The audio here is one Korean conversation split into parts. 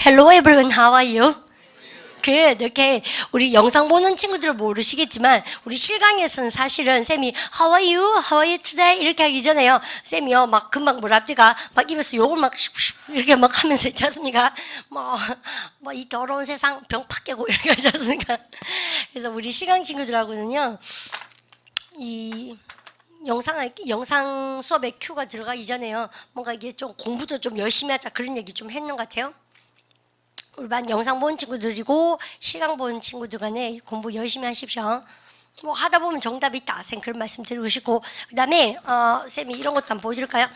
Hello everyone, how are you? Good, okay. 우리 영상 보는 친구들은 모르시겠지만 우리 실강에서는 사실은 쌤이 How are you? How are you today? 이렇게 하기 전에요. 쌤이요 막 금방 뭐랍디가 막 입에서 욕을 막 이렇게 막 하면서 있지 않습니까? 뭐 이 더러운 세상 병팍 깨고 이렇게 하지 않습니까? 그래서 우리 실강 친구들하고는요 이 영상 수업에 큐가 들어가기 전에요 뭔가 이게 좀 공부도 좀 열심히 하자 그런 얘기 좀 했는 것 같아요. 우리 반 영상 보는 친구들이고 시강 보는 친구들 간에 공부 열심히 하십시오. 뭐 하다 보면 정답이 있다. 쌤 그런 말씀 드리고 싶고 그 다음에 쌤이 이런 것도 한번 보여드릴까요?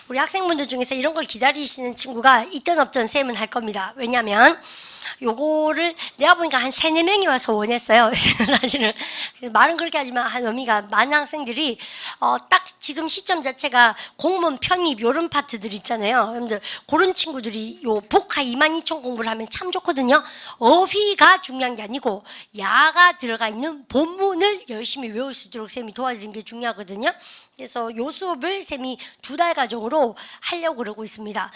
우리 학생분들 중에서 이런 걸 기다리시는 친구가 있든 없든 쌤은 할 겁니다. 왜냐하면 요거를 내가 보니까 한 3-4명이 와서 원했어요. 사실은 말은 그렇게 하지만 한 의미가 많은 학생들이 딱 지금 시점 자체가 공무원 편입 요런 파트들 있잖아요. 여러분들 그런 친구들이 요 복화 22,000 공부를 하면 참 좋거든요. 어휘가 중요한 게 아니고 야가 들어가 있는 본문을 열심히 외울 수 있도록 쌤이 도와드리는 게 중요하거든요. 그래서 요 수업을 쌤이 2달 과정으로 하려고 그러고 있습니다.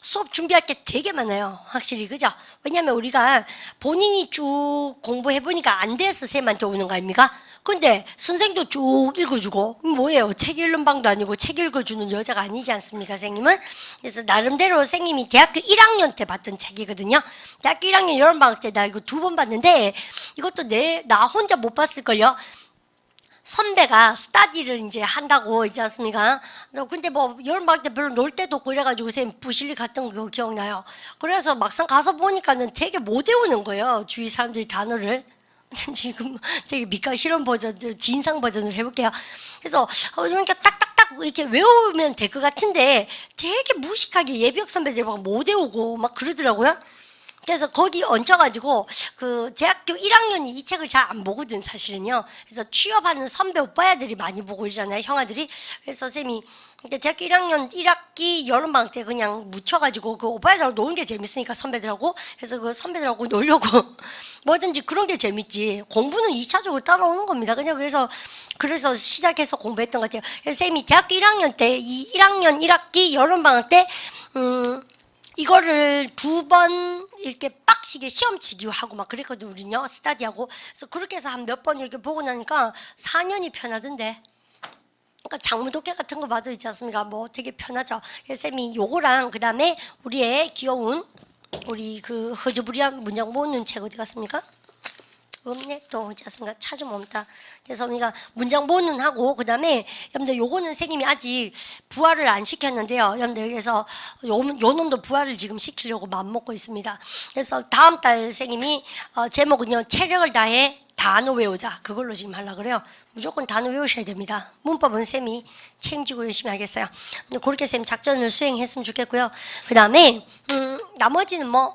수업 준비할 게 되게 많아요. 확실히 그죠? 왜냐하면 우리가 본인이 쭉 공부해보니까 안 돼서 쌤한테 오는 거 아닙니까? 근데 선생님도 쭉 읽어주고 뭐예요? 책 읽는 방도 아니고 책 읽어주는 여자가 아니지 않습니까? 선생님은? 그래서 나름대로 선생님이 대학교 1학년 때 봤던 책이거든요. 대학교 1학년 여름방학 때 나 이거 2번 봤는데 이것도 나 혼자 못 봤을걸요. 선배가 스타디를 이제 한다고 있지 않습니까? 근데 뭐 여름방학 때 별로 놀 데도 없고 이래가지고 쌤 부실리 갔던 거 기억나요. 그래서 막상 가서 보니까는 되게 못 외우는 거예요. 주위 사람들이 단어를. 지금 되게 밑가 실험 버전, 진상 버전으로 해볼게요. 그래서 그러니까 딱딱딱 이렇게 외우면 될 것 같은데 되게 무식하게 예비역 선배들이 막 못 외우고 막 그러더라고요. 그래서 거기 얹혀가지고 그 대학교 1학년이 이 책을 잘 안 보거든 사실은요. 그래서 취업하는 선배 오빠야들이 많이 보고 이러잖아요, 형아들이. 그래서 쌤이 대학교 1학년 1학기 여름방학 때 그냥 묻혀가지고 그 오빠야들하고 노는 게 재밌으니까 선배들하고. 그래서 그 선배들하고 놀려고 뭐든지 그런 게 재밌지. 공부는 2차적으로 따라오는 겁니다. 그냥 그래서 시작해서 공부했던 것 같아요. 그래서 쌤이 대학교 1학년 때 이 1학년 1학기 여름방학 때 이거를 2번 이렇게 빡시게 시험치기 하고 막 그랬거든 우리는요. 스타디하고. 그래서 그렇게 해서 한 몇 번 이렇게 보고 나니까 4년이 편하던데. 그러니까 장문독해 같은 거 봐도 있지 않습니까? 뭐 되게 편하죠. 그래서 쌤이 요거랑 그 다음에 우리의 귀여운 우리 그 허즈부리한 문장 모으는 책 어디 갔습니까? 없네 또 있지 않습니까? 찾으면 없다. 그래서 우리가 문장 보는 하고 그 다음에 여러분들 요거는 선생님이 아직 부활을 안 시켰는데요. 여러분들 그래서 요 놈도 부활을 지금 시키려고 맘먹고 있습니다. 그래서 다음 달 선생님이 제목은요 체력을 다해 단어 외우자 그걸로 지금 하려고 그래요. 무조건 단어 외우셔야 됩니다. 문법은 쌤이 책임지고 열심히 하겠어요. 근데 그렇게 쌤 작전을 수행했으면 좋겠고요. 그 다음에 나머지는 뭐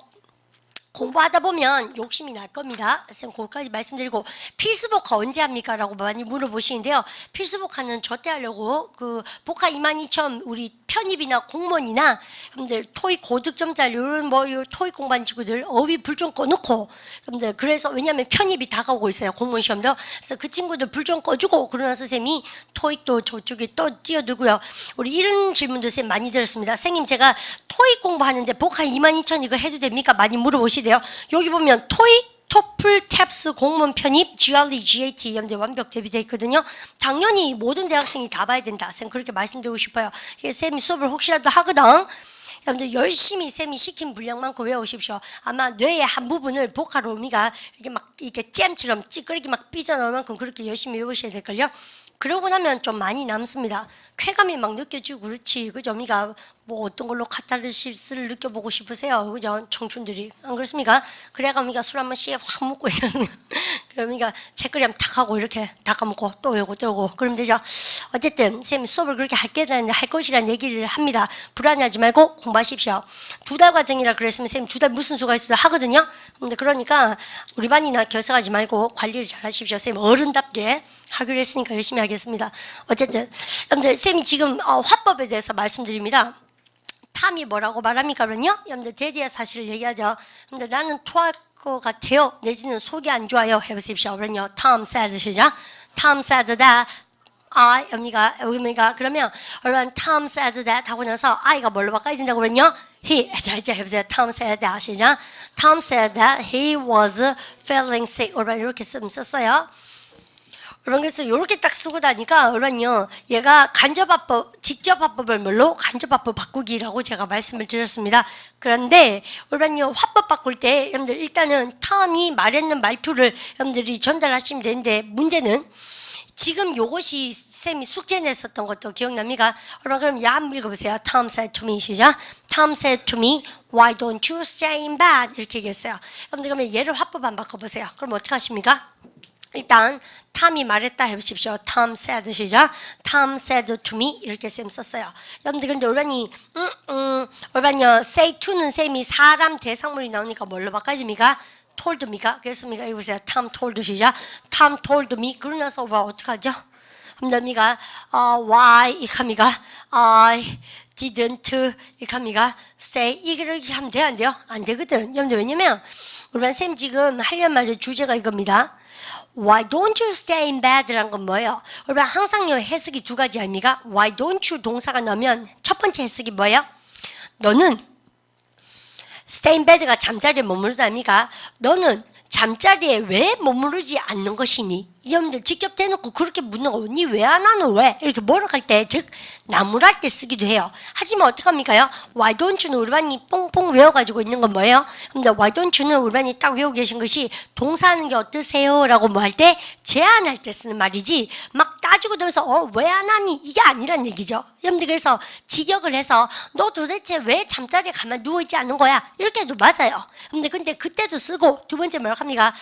공부하다 보면 욕심이 날 겁니다. 선생님 그것까지 말씀드리고 필수복화 언제 합니까? 라고 많이 물어보시는데요. 필수복화는 저 때 하려고 그 복화 22,000 우리 편입이나 공무원이나 여러분들 토익 고득점자 이런 뭐 토익 공부하는 친구들 어휘 불 좀 꺼놓고 여러분들 그래서 왜냐하면 편입이 다가오고 있어요. 공무원 시험도. 그래서 그 친구들 불 좀 꺼주고 그러나 선생님이 토익도 저쪽에 또 뛰어들고요. 우리 이런 질문도 선생님 많이 들었습니다. 선생님 제가 토익 공부하는데 복화 22,000 이거 해도 됩니까? 많이 물어보시대요. 여기 보면 토익 토플, 탭스, 공무원 편입, GRE, GAT 여러분들 완벽 대비되어 있거든요. 당연히 모든 대학생이 다 봐야 된다. 쌤 그렇게 말씀드리고 싶어요. 쌤이 수업을 혹시라도 하거든. 여러분들 열심히 쌤이 시킨 분량만큼 외우십시오. 아마 뇌의 한 부분을 복화로 의미가 이렇게 막 이렇게 잼처럼 찌끄리게 막 삐져나올 만큼 그렇게 열심히 외우셔야 될걸요. 그러고 나면 좀 많이 남습니다. 쾌감이 막 느껴지고 그렇지. 그죠? 미가 뭐 어떤 걸로 카타르시스를 느껴보고 싶으세요? 그죠? 청춘들이. 안 그렇습니까? 그래가 미가 술 한 번씩 확 먹고 있었습니다. 그러니까 책그림 탁 하고 이렇게 닦아먹고 또 외우고 또 외우고 그러면 되죠. 어쨌든 쌤이 수업을 그렇게 할 것이라는 얘기를 합니다. 불안해하지 말고 공부하십시오. 2달 과정이라 그랬으면 쌤 2달 무슨 수가 있어도 하거든요. 근데 그러니까 우리 반이나 결석하지 말고 관리를 잘 하십시오. 쌤 어른답게 하기로 했으니까 열심히 하겠습니다. 어쨌든 여러분들 쌤이 지금 화법에 대해서 말씀드립니다. 탐이 뭐라고 말합니까? 그러면요 여러분들 대디의 사실을 얘기하죠. 근데 나는 토할 것 같아요 내지는 속이 안 좋아요 해보십시오. 그러면요 Tom said 시작. Tom said that 의미가 그러면 여러분 Tom said that 하고 나서 I가 뭘로 바꿔야 된다고 그랬냐? He. 자 이제 해보세요. Tom said that 시작. Tom said that he was feeling sick. 여러분 이렇게 썼어요. 여러분 그래서 이렇게 딱 쓰고 다니까 여러분요 얘가 간접합법, 직접합법을 뭘로? 간접합법 바꾸기라고 제가 말씀을 드렸습니다. 그런데 여러분요 화법 바꿀 때 여러분들 일단은 탐이 말했는 말투를 여러분들이 전달하시면 되는데 문제는 지금 요것이 쌤이 숙제 냈었던 것도 기억납니까? 여러분 그럼 야 한번 읽어보세요. Tom said to me 시작. Tom said to me, why don't you stay in bed? 이렇게 얘기했어요. 여러분들 그러면 얘를 화법 안 바꿔보세요. 그럼 어떻게 하십니까? 일단 탐이 말했다 해보십시오. Tom said 시작. Tom said to me 이렇게 쌤 썼어요. 여러분들 근데 올바니요 say to는 쌤이 사람 대상물이 나오니까 뭘로 바꿔야 됩니까? told입니까? 그랬습니까? 이거 보세요. Tom told 시작. Tom told me. 그러고 나서 어떡하죠? 그러니까 why 이겁니까? I didn't 이겁니까? say 이렇게 하면 돼요? 안 돼요? 안 되거든. 여러분들 왜냐면 우리 쌤 지금 하려는 말의 주제가 이겁니다. Why don't you stay in bed라는 건 뭐예요? 여러분 항상 해석이 두 가지 아닙니까? Why don't you 동사가 나오면 첫 번째 해석이 뭐예요? 너는 stay in bed가 잠자리에 머무르다 아닙니까? 너는 잠자리에 왜 머무르지 않는 것이니? 여러분들 직접 대놓고 그렇게 묻는 거, 니 왜 안 하노? 왜? 이렇게 뭐라고 할 때, 즉 나무랄 때 쓰기도 해요. 하지만 어떡합니까요? Why don't you는 우리 반이 뽕뽕 외워가지고 있는 건 뭐예요? 근데 Why don't you는 우리 반이 딱 외우고 계신 것이 동사하는 게 어떠세요? 라고 뭐 할 때 제안할 때 쓰는 말이지 막 따지고 들면서 왜 안 하니? 이게 아니란 얘기죠. 여러분들 그래서 직역을 해서 너 도대체 왜 잠자리에 가만 누워있지 않는 거야? 이렇게 해도 맞아요. 근데 그때도 쓰고 두 번째 뭐라고 합니까?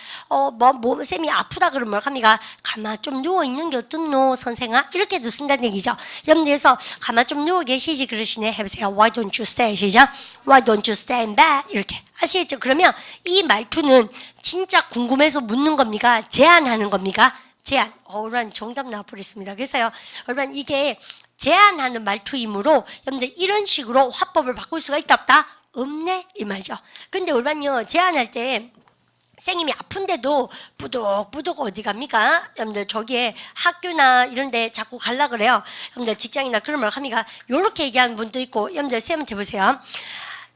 쌤이 아프다 그러면 뭐라고 합니까? 가만 좀 누워있는 게 어떻노 선생아? 이렇게도 쓴다는 얘기죠. 여러분들 그래서 가만 좀 누워 계시지 그러시네 해보세요. Why don't you stay? 시작. Why don't you stay in bed? 이렇게 아시겠죠? 그러면 이 말투는 진짜 궁금해서 묻는 겁니까? 제안하는 겁니까? 제안. 여러분 정답 나와버렸습니다. 그래서요 여러분 이게 제안하는 말투이므로 여러분들 이런 식으로 화법을 바꿀 수가 있다 없다? 없네 이 말이죠. 근데 여러분요 제안할 때 선생님이 아픈데도 부득부득 어디 갑니까? 여러분들 저기에 학교나 이런 데 자꾸 갈라 그래요. 여러분들 직장이나 그런 걸 합니까? 요렇게 얘기하는 분도 있고 여러분들 쌤한테 보세요.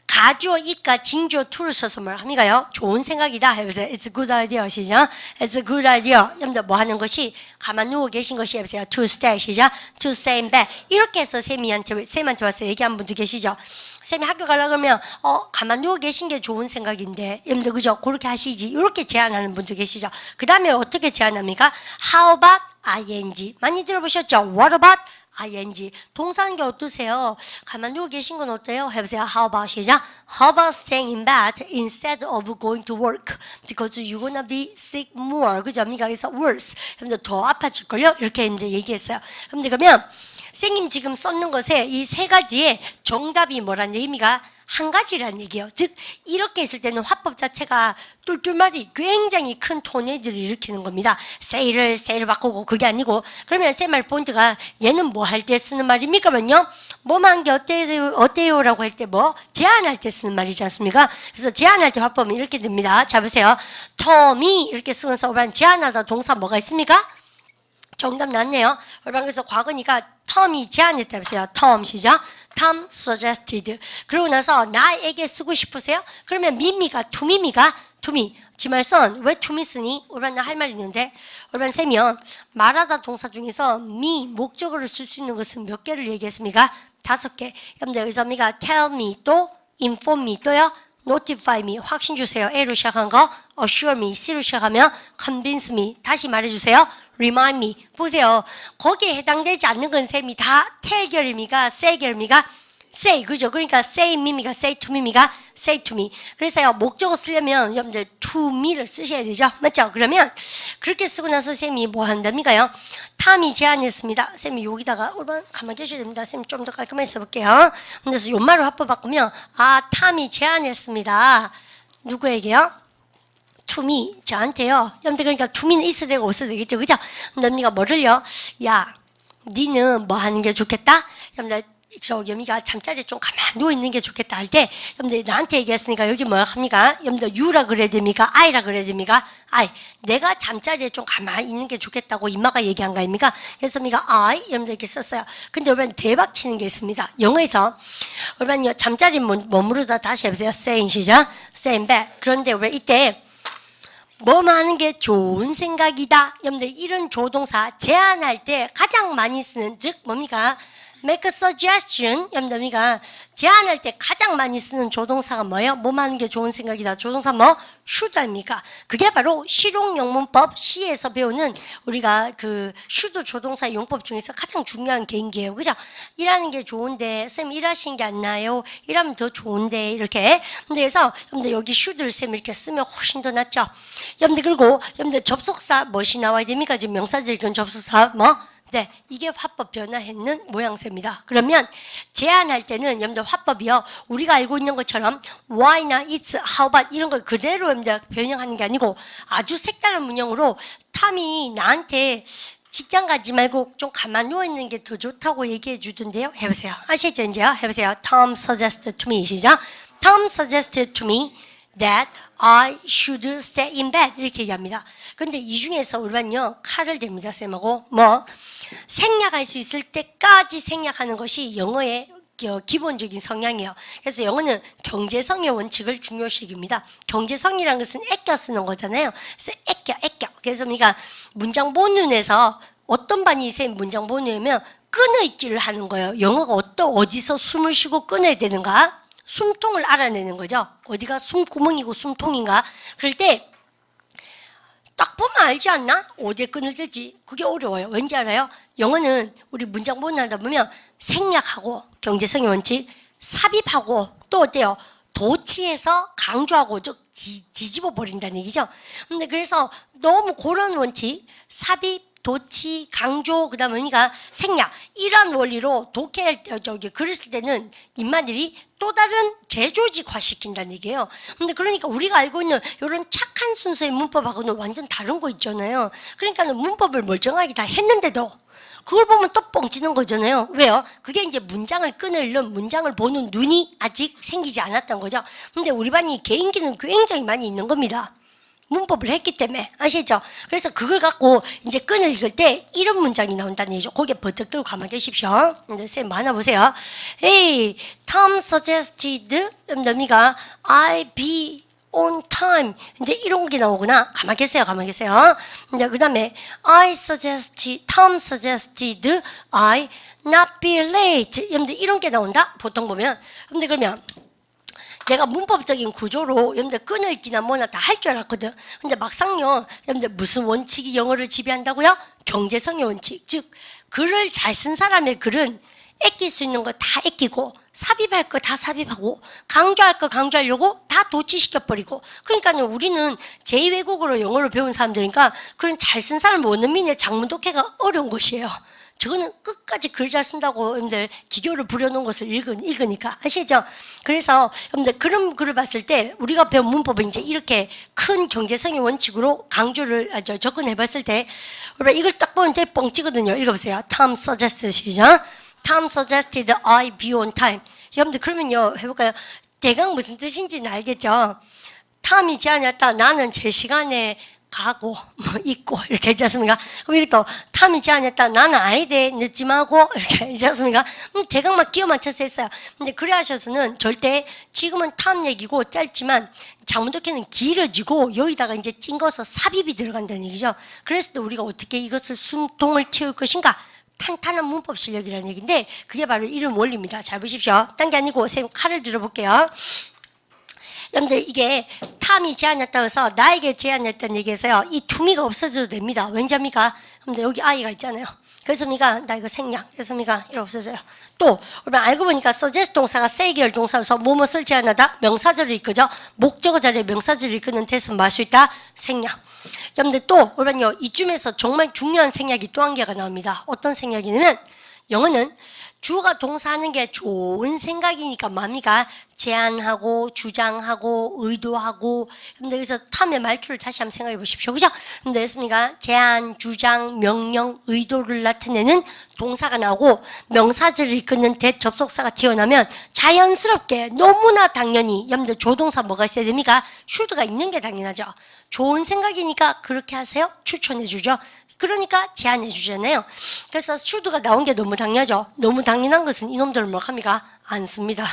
가주어, 이가, 징주어, to를 써서 뭘 합니까요? 좋은 생각이다 해보세요. It's a good idea 시작. It's a good idea. 여러분들 뭐 하는 것이 가만 누워 계신 것이 해보세요. To stay 시작. To stay in bed. 이렇게 해서 쌤한테 와서 얘기한 분도 계시죠. 쌤이 학교 가려고 그러면 가만 누워 계신 게 좋은 생각인데 여러분들 그죠? 그렇게 하시지. 이렇게 제안하는 분도 계시죠. 그 다음에 어떻게 제안합니까? How about ing? 많이 들어보셨죠? What about ing. 동사하는 게 어떠세요? 가만 누워 계신 건 어때요? 해보세요. How about 시작. How about staying in bed instead of going to work? Because you're gonna be sick more. 그죠? 그래서 worse. 여러분들 더 아파질걸요? 이렇게 이제 얘기했어요. 여러분들 그러면 선생님 지금 썼는 것에 이 세 가지의 정답이 뭐란 의미가 한 가지란 얘기예요. 즉 이렇게 했을 때는 화법 자체가 뚫뚫말이 굉장히 큰 토네이도를 일으키는 겁니다. say를 바꾸고 그게 아니고 그러면 세 말 본드가 얘는 뭐 할 때 쓰는 말입니까? 그러면요. 뭐만 게 어때요? 라고 할 때 뭐? 제안할 때 쓰는 말이지 않습니까? 그래서 제안할 때 화법은 이렇게 됩니다. 자 보세요. 텀이 이렇게 쓰면서 제안하다 동사 뭐가 있습니까? 정답 났네요. 여러분 그래서 과거니까 텀이 제안했다 보세요. 텀 시작. Tom suggested. 그러고 나서 나에게 쓰고 싶으세요? 그러면 미미가 투미미가 투미. 지말선 왜 투미 쓰니? 여러분 나 할 말 있는데 여러분 쌤이요. 말하다 동사 중에서 미 목적어를 쓸 수 있는 것은 몇 개를 얘기했습니까? 5개. 여러분들 그래서 미가 tell me 또 inform me 또요. notify me 확신 주세요. A로 시작한 거 assure me C로 시작하면 convince me 다시 말해주세요. remind me 보세요. 거기에 해당되지 않는 건 쌤이 다 tell 결미가 say 결미가 say 그죠? 그러니까 say me미가 say to me미가 say to me 그래서요 목적어 쓰려면 여러분들 to me를 쓰셔야 되죠. 맞죠? 그러면 그렇게 쓰고 나서 쌤이 뭐 한답니까요? 탐이 제안했습니다. 쌤이 여기다가 가만히 계셔야 됩니다. 쌤 좀 더 깔끔하게 써볼게요. 그래서 요 말을 합법 바꾸면 탐이 제안했습니다. 누구에게요? to me 저한테요. 여러분들 그러니까 to me는 있어도 되고 없어도 되겠죠. 그죠? 근데 언니가 뭐를요? 야 니는 뭐 하는 게 좋겠다? 여러분들 입쇼 여미가 잠자리에 좀 가만히 누워있는 게 좋겠다 할 때 여러분들 나한테 얘기했으니까 여기 뭐라 합니까? 여러분들 you라 그래야 됩니까? I라 그래야 됩니까? I. 내가 잠자리에 좀 가만히 있는 게 좋겠다고 임마가 얘기한 거 아닙니까? 그래서 우리가 I 여러분들 이렇게 썼어요. 근데 여러분 대박 치는 게 있습니다. 영어에서 여러분 잠자리 머무르다 다시 해보세요. stay in 시작. stay in bed. 그런데 왜 이때 뭐 하는 게 좋은 생각이다. 여러분들 이런 조동사 제안할 때 가장 많이 쓰는 즉 뭡니까? make a suggestion. 여러분들 우리가 제안할 때 가장 많이 쓰는 조동사가 뭐예요? 뭐 하는 게 좋은 생각이다. 조동사 뭐? should입니까? 그게 바로 실용용문법 C에서 배우는 우리가 그 should 조동사 용법 중에서 가장 중요한 개인기예요. 그죠? 일하는 게 좋은데 쌤 일하시는 게 안 나요. 일하면 더 좋은데 이렇게. 근데 그래서 여러분들 여기 should를 쌤 이렇게 쓰면 훨씬 더 낫죠. 여러분들 그리고 여러분들 접속사 무엇이 나와야 됩니까? 지금 명사절 접속사 뭐? 네, 이게 화법 변화했는 모양새입니다. 그러면 제안할 때는 여러분들 화법이요. 우리가 알고 있는 것처럼 why나 it's, how about 이런 걸 그대로 여러분들 변형하는 게 아니고 아주 색다른 문형으로 탐이 나한테 직장 가지 말고 좀 가만 누워 있는 게 더 좋다고 얘기해 주던데요. 해보세요. 아시죠 이제요? 해보세요. Tom suggested to me 시작. Tom suggested to me that I should stay in bed 이렇게 얘기합니다. 근데 이 중에서 우리는요 칼을 댑니다. 쌤하고 뭐 생략할 수 있을 때까지 생략하는 것이 영어의 기본적인 성향이에요. 그래서 영어는 경제성의 원칙을 중요시합니다. 경제성이라는 것은 애껴 쓰는 거잖아요. 그래서 애껴. 그래서 우리가 문장 본문에서 어떤 반이 쌤 문장 본문이면 끊어있기를 하는 거예요. 영어가 어디서 숨을 쉬고 끊어야 되는가? 숨통을 알아내는 거죠. 어디가 숨구멍이고 숨통인가? 그럴 때 딱 보면 알지 않나? 어디에 끈을 들지? 그게 어려워요. 왠지 알아요? 영어는 우리 문장 본문하다 보면 생략하고 경제성의 원칙, 삽입하고 또 어때요? 도치해서 강조하고 뒤집어 버린다는 얘기죠. 근데 그래서 너무 그런 원칙, 삽입, 도치, 강조, 그 다음에 우리가 생략 이런 원리로 글을 쓸 때는 인마들이 또 다른 재조직화 시킨다는 얘기예요. 근데 그러니까 우리가 알고 있는 이런 착한 순서의 문법하고는 완전 다른 거 있잖아요. 그러니까 문법을 멀쩡하게 다 했는데도 그걸 보면 또 뻥치는 거잖아요. 왜요? 그게 이제 문장을 끊는 문장을 보는 눈이 아직 생기지 않았던 거죠. 근데 우리 반이 개인기는 굉장히 많이 있는 겁니다. 문법을 했기 때문에 아시죠? 그래서 그걸 갖고 이제 끈을 읽을 때 이런 문장이 나온다는 얘기죠. 거기에 버쩍 들고 가만히 계십시오. 근데 쌤 만화 보세요. Hey, Tom suggested 너미가 I be on time 이제 이런 게 나오구나. 가만히 계세요. 이제 그다음에 Tom suggested I not be late. 여러분들 이런 게 나온다. 보통 보면. 근데 그러면 내가 문법적인 구조로 여러분들 끈을 읽기나 뭐나 다 할 줄 알았거든. 근데 막상요, 여러분들 무슨 원칙이 영어를 지배한다고요? 경제성의 원칙. 즉, 글을 잘 쓴 사람의 글은 애낄 수 있는 거 다 애끼고, 삽입할 거 다 삽입하고, 강조할 거 강조하려고 다 도치시켜버리고. 그러니까는 우리는 제2외국어로 영어를 배운 사람들이니까 그런 잘 쓴 사람 원어민의 장문 독해가 어려운 것이에요. 저거는 끝까지 글 잘 쓴다고 여러분들 기교를 부려놓은 것을 읽으니까 아시죠? 그래서 여러분들 그런 글을 봤을 때 우리가 배운 문법을 이제 이렇게 큰 경제성의 원칙으로 강조를 접근해 봤을 때 이걸 딱 보면 되게 뻥치거든요. 읽어보세요. Tom suggested 시작. Tom suggested I be on time. 여러분들 그러면요 해볼까요? 대강 무슨 뜻인지는 알겠죠? 탐이 제안했다. 나는 제 시간에 가고 뭐 있고 이렇게 했지 않습니까? 그럼 이것도 탐이 제안했다. 나는 아이데 늦지 말고 이렇게 했지 않습니까? 대강만 끼워 맞춰서 했어요. 근데 그래 하셔서는 절대 지금은 탐 얘기고 짧지만 장문독해는 길어지고 여기다가 이제 찡거서 삽입이 들어간다는 얘기죠. 그래서 또 우리가 어떻게 이것을 숨통을 틔울 것인가? 탄탄한 문법 실력이라는 얘기인데 그게 바로 이런 원리입니다. 잘 보십시오. 딴 게 아니고 선생님 칼을 들어볼게요. 여러분들 이게 탐이 제안했다고 해서 나에게 제안했다는 얘기에서요. 이 투미가 없어져도 됩니다. 왠지합니까? 근데 여기 아이가 있잖아요. 그래서 미가 나 이거 생략. 그래서 미가 이거 없어져요. 또 우리 알고 보니까 suggest 동사가 say 계열 동사로서 뭐뭇을 제안하다 명사절을 이끄죠. 목적어 자리에 명사절을 이끄는 대신 뭐 할 수 있다? 생략. 여러분들 또 우리는요 이쯤에서 정말 중요한 생략이 또 한 개가 나옵니다. 어떤 생략이냐면 영어는 주어가 동사하는 게 좋은 생각이니까 뭡니까? 제안하고 주장하고 의도하고. 근데 여기서 탐의 말투를 다시 한번 생각해 보십시오. 그죠? 근데 됐습니까? 제안, 주장, 명령, 의도를 나타내는 동사가 나오고 명사절을 이끄는 대접속사가 튀어나오면 자연스럽게 너무나 당연히 여러분들 조동사 뭐가 있어야 됩니까? should가 있는 게 당연하죠. 좋은 생각이니까 그렇게 하세요. 추천해 주죠. 그러니까 제안해 주잖아요. 그래서 should가 나온 게 너무 당연하죠. 너무 당연한 것은 이놈들은 뭐 합니까? 안 씁니다.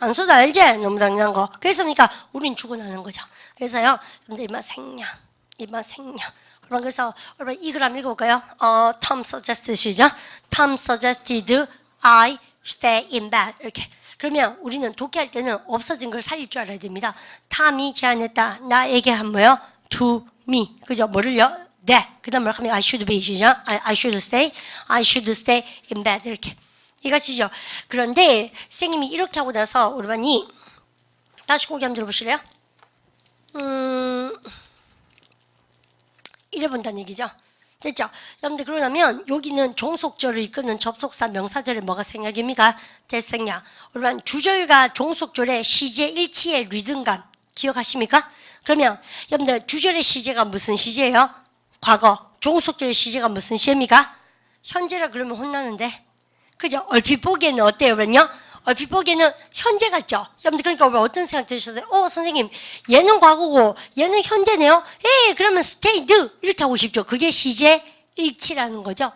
안 써도 알지? 너무 당연한 거. 그래서 그러니까 우린 죽어나는 거죠. 그래서요, 여러분들 이만 생략. 그래서 여러분 이글 한번 읽어볼까요? Tom suggested 시죠. Tom suggested I stay in bed. 이렇게. 그러면 우리는 독해할 때는 없어진 걸 살릴 줄 알아야 됩니다. 탐이 제안했다. 나에게 한 뭐요? To me. 그죠? 뭐를요? 네. 그 다음 뭐라 하면 I should be 시죠. I should stay in bed. 이렇게. 이것이죠. 그런데 선생님이 이렇게 하고 나서 우리 반이 다시 고개 한번 들어보실래요? 이래 본다는 얘기죠. 됐죠? 여러분들 그러고 나면 여기는 종속절을 이끄는 접속사 명사절에 뭐가 생략입니까? 대생략. 우리 반 주절과 종속절의 시제 일치의 리듬감 기억하십니까? 그러면 여러분들 주절의 시제가 무슨 시제예요? 과거. 종속절의 시제가 무슨 시제입니까? 현재라 그러면 혼나는데. 그죠? 얼핏 보기에는 어때요, 그럼요? 얼핏 보기에는 현재 같죠? 여러분들 그러니까 어떤 생각 드셨어요? 선생님, 얘는 과거고 얘는 현재네요? 그러면 stayed 이렇게 하고 싶죠. 그게 시제 일치라는 거죠.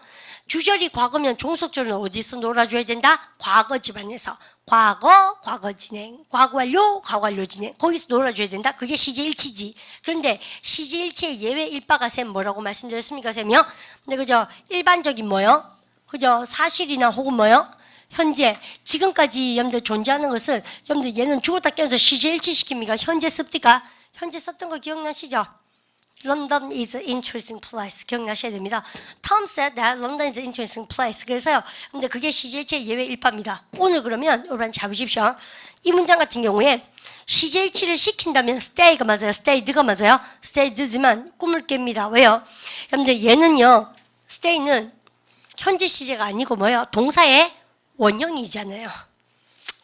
주절이 과거면 종속절은 어디서 놀아줘야 된다? 과거 집안에서. 과거, 과거 진행, 과거 완료, 과거 완료 진행. 거기서 놀아줘야 된다. 그게 시제 일치지. 그런데 시제 일치의 예외 일바가 쌤 뭐라고 말씀드렸습니까, 쌤이요? 근데 그죠? 일반적인 뭐요? 그죠? 사실이나 혹은 뭐요? 현재, 지금까지 여러분들 존재하는 것을 여러분들 얘는 죽었다 깨어나서 시제 일치시킵니까? 현재 씁니까? 현재 썼던 거 기억나시죠? London is an interesting place. 기억나셔야 됩니다. Tom said that London is an interesting place. 그래서요. 근데 그게 시제 일치의 예외 일파입니다. 오늘 그러면 여러분 잘 보십시오. 이 문장 같은 경우에 시제 일치를 시킨다면 stay가 맞아요. stayed가 맞아요. stayed지만 꿈을 깹니다. 왜요? 여러분들 얘는요. stay는 현재 시제가 아니고 뭐예요? 동사의 원형이잖아요.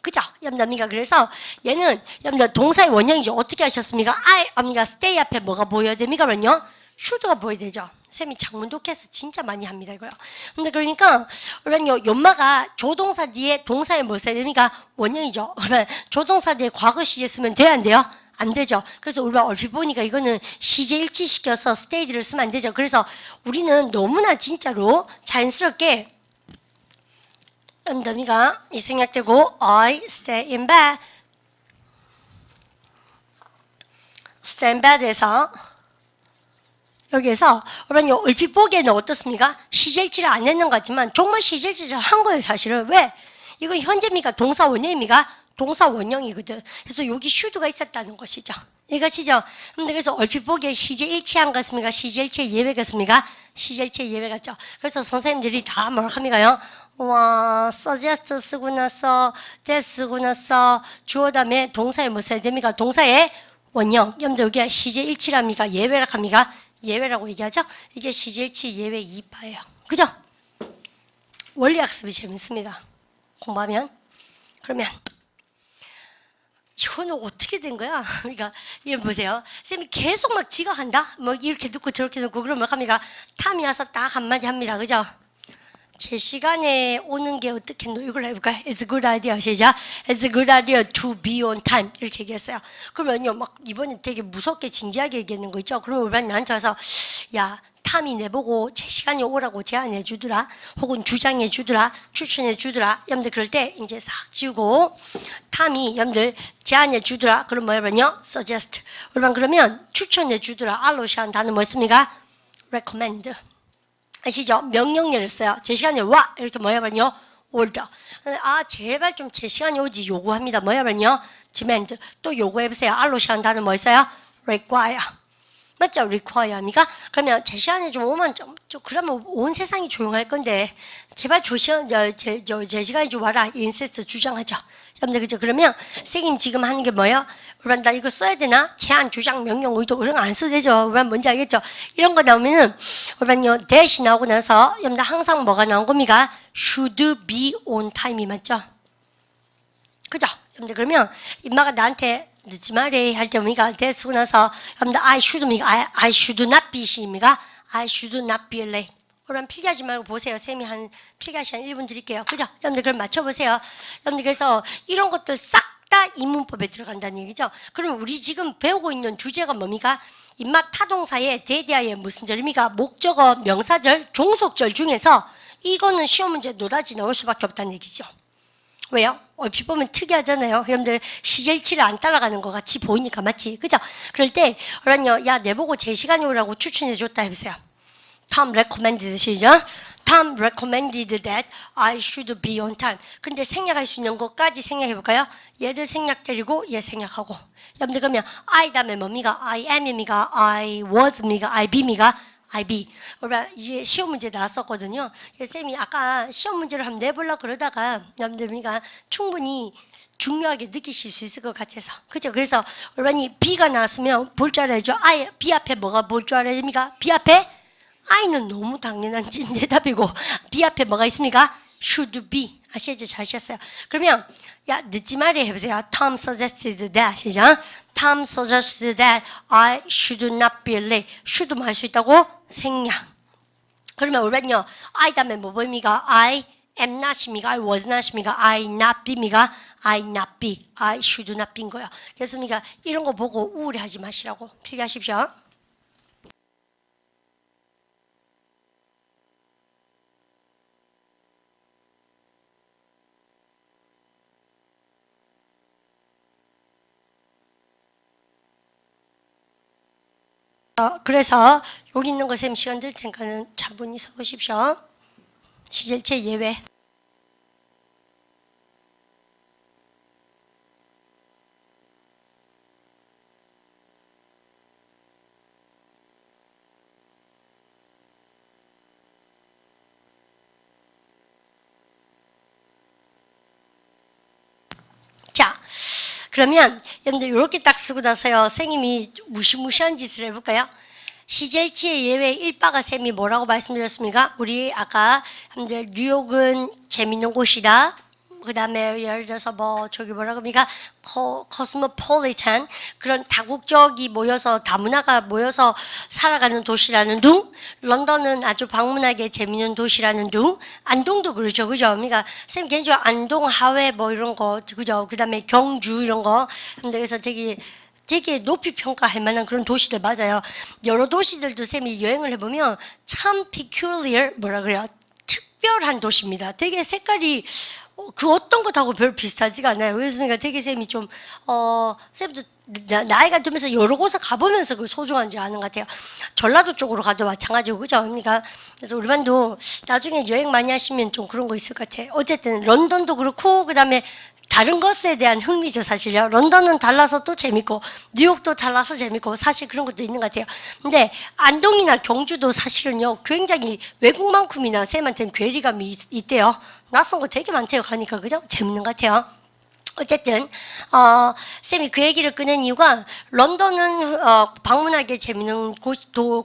그죠? 여러분들 그래서 얘는 여러분들 동사의 원형이죠. 어떻게 하셨습니까? stay 앞에 뭐가 보여야 됩니까? 그러면요. should가 보여야 되죠. 쌤이 작문 독해서 진짜 많이 합니다. 이거요. 근데 그러니까 그러면 연마가 조동사 뒤에 동사에 뭐 써야 됩니까? 원형이죠. 그러면 조동사 뒤에 과거 시제 쓰면 돼요? 안 돼요? 안 되죠. 그래서 우리가 얼핏 보니까 이거는 시제 일치시켜서 stayed를 쓰면 안 되죠. 그래서 우리는 너무나 진짜로 자연스럽게 여러분들이가 이 생략되고 I stay in bed stay in bed에서 여기에서 여러분 얼핏 보기에는 어떻습니까? 시제 일치를 안 했는 것 같지만 정말 시제 일치를 한 거예요. 사실은. 왜? 이거 현재입니까? 동사 원형입니까? 동사 원형이거든. 그래서 여기 should가 있었다는 것이죠. 이것이죠. 근데 그래서 얼핏 보기에 시제 일치한 것입니까? 시제 일치의 예외 같습니까? 시제 일치의 예외 같죠. 그래서 선생님들이 다 뭘 합니까요? suggest 쓰고 나서 that 쓰고 나서 주어 다음에 동사에 뭐 써야 됩니까? 동사의 원형. 여러분들 여기가 시제 일치랍니까? 예외라 합니까? 예외라고 얘기하죠. 이게 시제 일치 예외 2파예요. 그죠? 원리 학습이 재밌습니다. 공부하면. 그러면 이거는 어떻게 된 거야? 그러니까 이거 보세요. 쌤이 계속 막 지각한다. 뭐 이렇게 듣고 저렇게 듣고 그러면 합니까? 탐이 와서 딱 한마디 합니다. 그죠? 제 시간에 오는 게 어떻게 이걸 해볼까요? It's a good idea. 시작. It's a good idea to be on time. 이렇게 얘기했어요. 그러면요, 막 이번에 되게 무섭게 진지하게 얘기하는 거 있죠? 그러면 우리 나한테 와서 야, 탐이 내보고 제 시간에 오라고 제안해 주더라. 혹은 주장해 주더라. 추천해 주더라. 여러분들 그럴 때 이제 싹 지우고 탐이 여러분들 제안해 주더라. 그럼 뭐냐면요? suggest. 여러분 그러면 추천해 주더라. 알로시한 단어 뭐였습니까? recommend. 아시죠? 명령어를 써요. 제 시간에 와! 이렇게 뭐냐면요? order. 제발 좀 제 시간에 오지 요구합니다. 뭐냐면요? demand. 또 요구해보세요. 알로시한 단어 뭐 있어요? require. 맞죠? require 합니까? 그러면 제 시간에 좀 오면 좀 그러면 온 세상이 조용할 건데 제발 제 시간에 좀 와라. insist 주장하죠. 여러분들 그죠? 그러면 선생님 지금 하는 게 뭐예요? 여러분 나 이거 써야 되나? 제안, 주장, 명령, 의도 이런 거 안 써도 되죠? 여러분 뭔지 알겠죠? 이런 거 나오면은 여러분요 대시 나오고 나서 여러분들 항상 뭐가 나온 겁니까? should be on time이 맞죠? 그죠? 여러분들 그러면 임마가 나한테 늦지 말해 할 때 뭡니까? 대쓰고 나서 여러분들 I should not be 시입니까? I should not be late. 그럼 필기하지 말고 보세요. 쌤이 한 필기할 시간 1분 드릴게요. 그죠? 여러분들 그럼 맞춰보세요. 여러분들 그래서 이런 것들 싹 다 이 문법에 들어간다는 얘기죠. 그러면 우리 지금 배우고 있는 주제가 뭡니까? 임마 타동사의 대대하의 무슨 절입니까? 목적어, 명사절, 종속절 중에서 이거는 시험 문제 노다지 나올 수밖에 없다는 얘기죠. 왜요? 얼핏 보면 특이하잖아요. 여러분들 시제일치를 안 따라가는 것 같이 보이니까 맞지? 그죠? 그럴 때 그러면요, 야 내보고 제 시간이 오라고 추천해 줬다 해보세요. Tom recommended 시죠? Tom recommended that I should be on time. 근데 생략할 수 있는 것까지 생략해 볼까요? 얘들 생략 때리고 얘 생략하고. 여러분들 그러면 I 다음에 뭡니까? I am입니까? I was입니까? I be입니까? I be. 이게 시험 문제 나왔었거든요. 쌤이 아까 시험 문제를 한번 내보려고 그러다가 여러분들이가 충분히 중요하게 느끼실 수 있을 것 같아서. 그죠? 그래서 여러분이 B가 나왔으면 볼 줄 알아야죠. I, B 앞에 뭐가 볼 줄 알아야 됩니까? B 앞에 I는 너무 당연한 대답이고 B 앞에 뭐가 있습니까? Should be. 아시죠? 잘 하셨어요. 그러면 야 늦지 말해 해보세요. Tom suggested that. 시작. Tom suggested that I should not be late. should 뭐 할 수 있다고? 생략. 그러면 우리는요. I 다음에 뭐 보입니까? I am not입니까? I was not입니까? I not be입니까? I not be. I should not be인 거예요. 그래서 이런 거 보고 우울해하지 마시라고 필기하십시오. 그래서 여기 있는 거 쌤 시간 들 테니까는 차분히 서보십시오. 시제일체 예외. 자, 그러면 여러분들 이렇게 딱 쓰고 나서요. 선생님이 무시무시한 짓을 해볼까요? 시제일치의 예외 1바가 쌤이 뭐라고 말씀드렸습니까? 우리 아까 여러분들 뉴욕은 재밌는 곳이다. 그 다음에 예를 들어서 뭐 저기 뭐라고 합니까? 코스모폴리탄 그런 다국적이 모여서 다문화가 모여서 살아가는 도시라는 둥, 런던은 아주 방문하기 재밌는 도시라는 둥, 안동도 그렇죠, 그죠? 그러니까 쌤 개인적으로 안동, 하회 뭐 이런 거 그죠? 그 다음에 경주 이런 거, 그래서 되게 높이 평가할 만한 그런 도시들 맞아요. 여러 도시들도 쌤이 여행을 해보면 참 peculiar 뭐라 그래요? 특별한 도시입니다. 되게 색깔이 그 어떤 것하고 별 비슷하지가 않아요. 그래서 되게 쌤이 좀 쌤도 나이가 들면서 여러 곳을 가보면서 그 소중한지 아는 것 같아요. 전라도 쪽으로 가도 마찬가지고 그죠? 그러니까 그래서 우리 반도 나중에 여행 많이 하시면 좀 그런 거 있을 것 같아요. 어쨌든 런던도 그렇고 그 다음에 다른 것에 대한 흥미죠, 사실요. 런던은 달라서 또 재밌고, 뉴욕도 달라서 재밌고, 사실 그런 것도 있는 것 같아요. 근데 안동이나 경주도 사실은요, 굉장히 외국만큼이나 쌤한테는 괴리감이 있대요. 낯선 거 되게 많대요, 가니까. 그죠? 재밌는 것 같아요. 어쨌든 쌤이 그 얘기를 꺼낸 이유가 런던은 방문하기 재밌는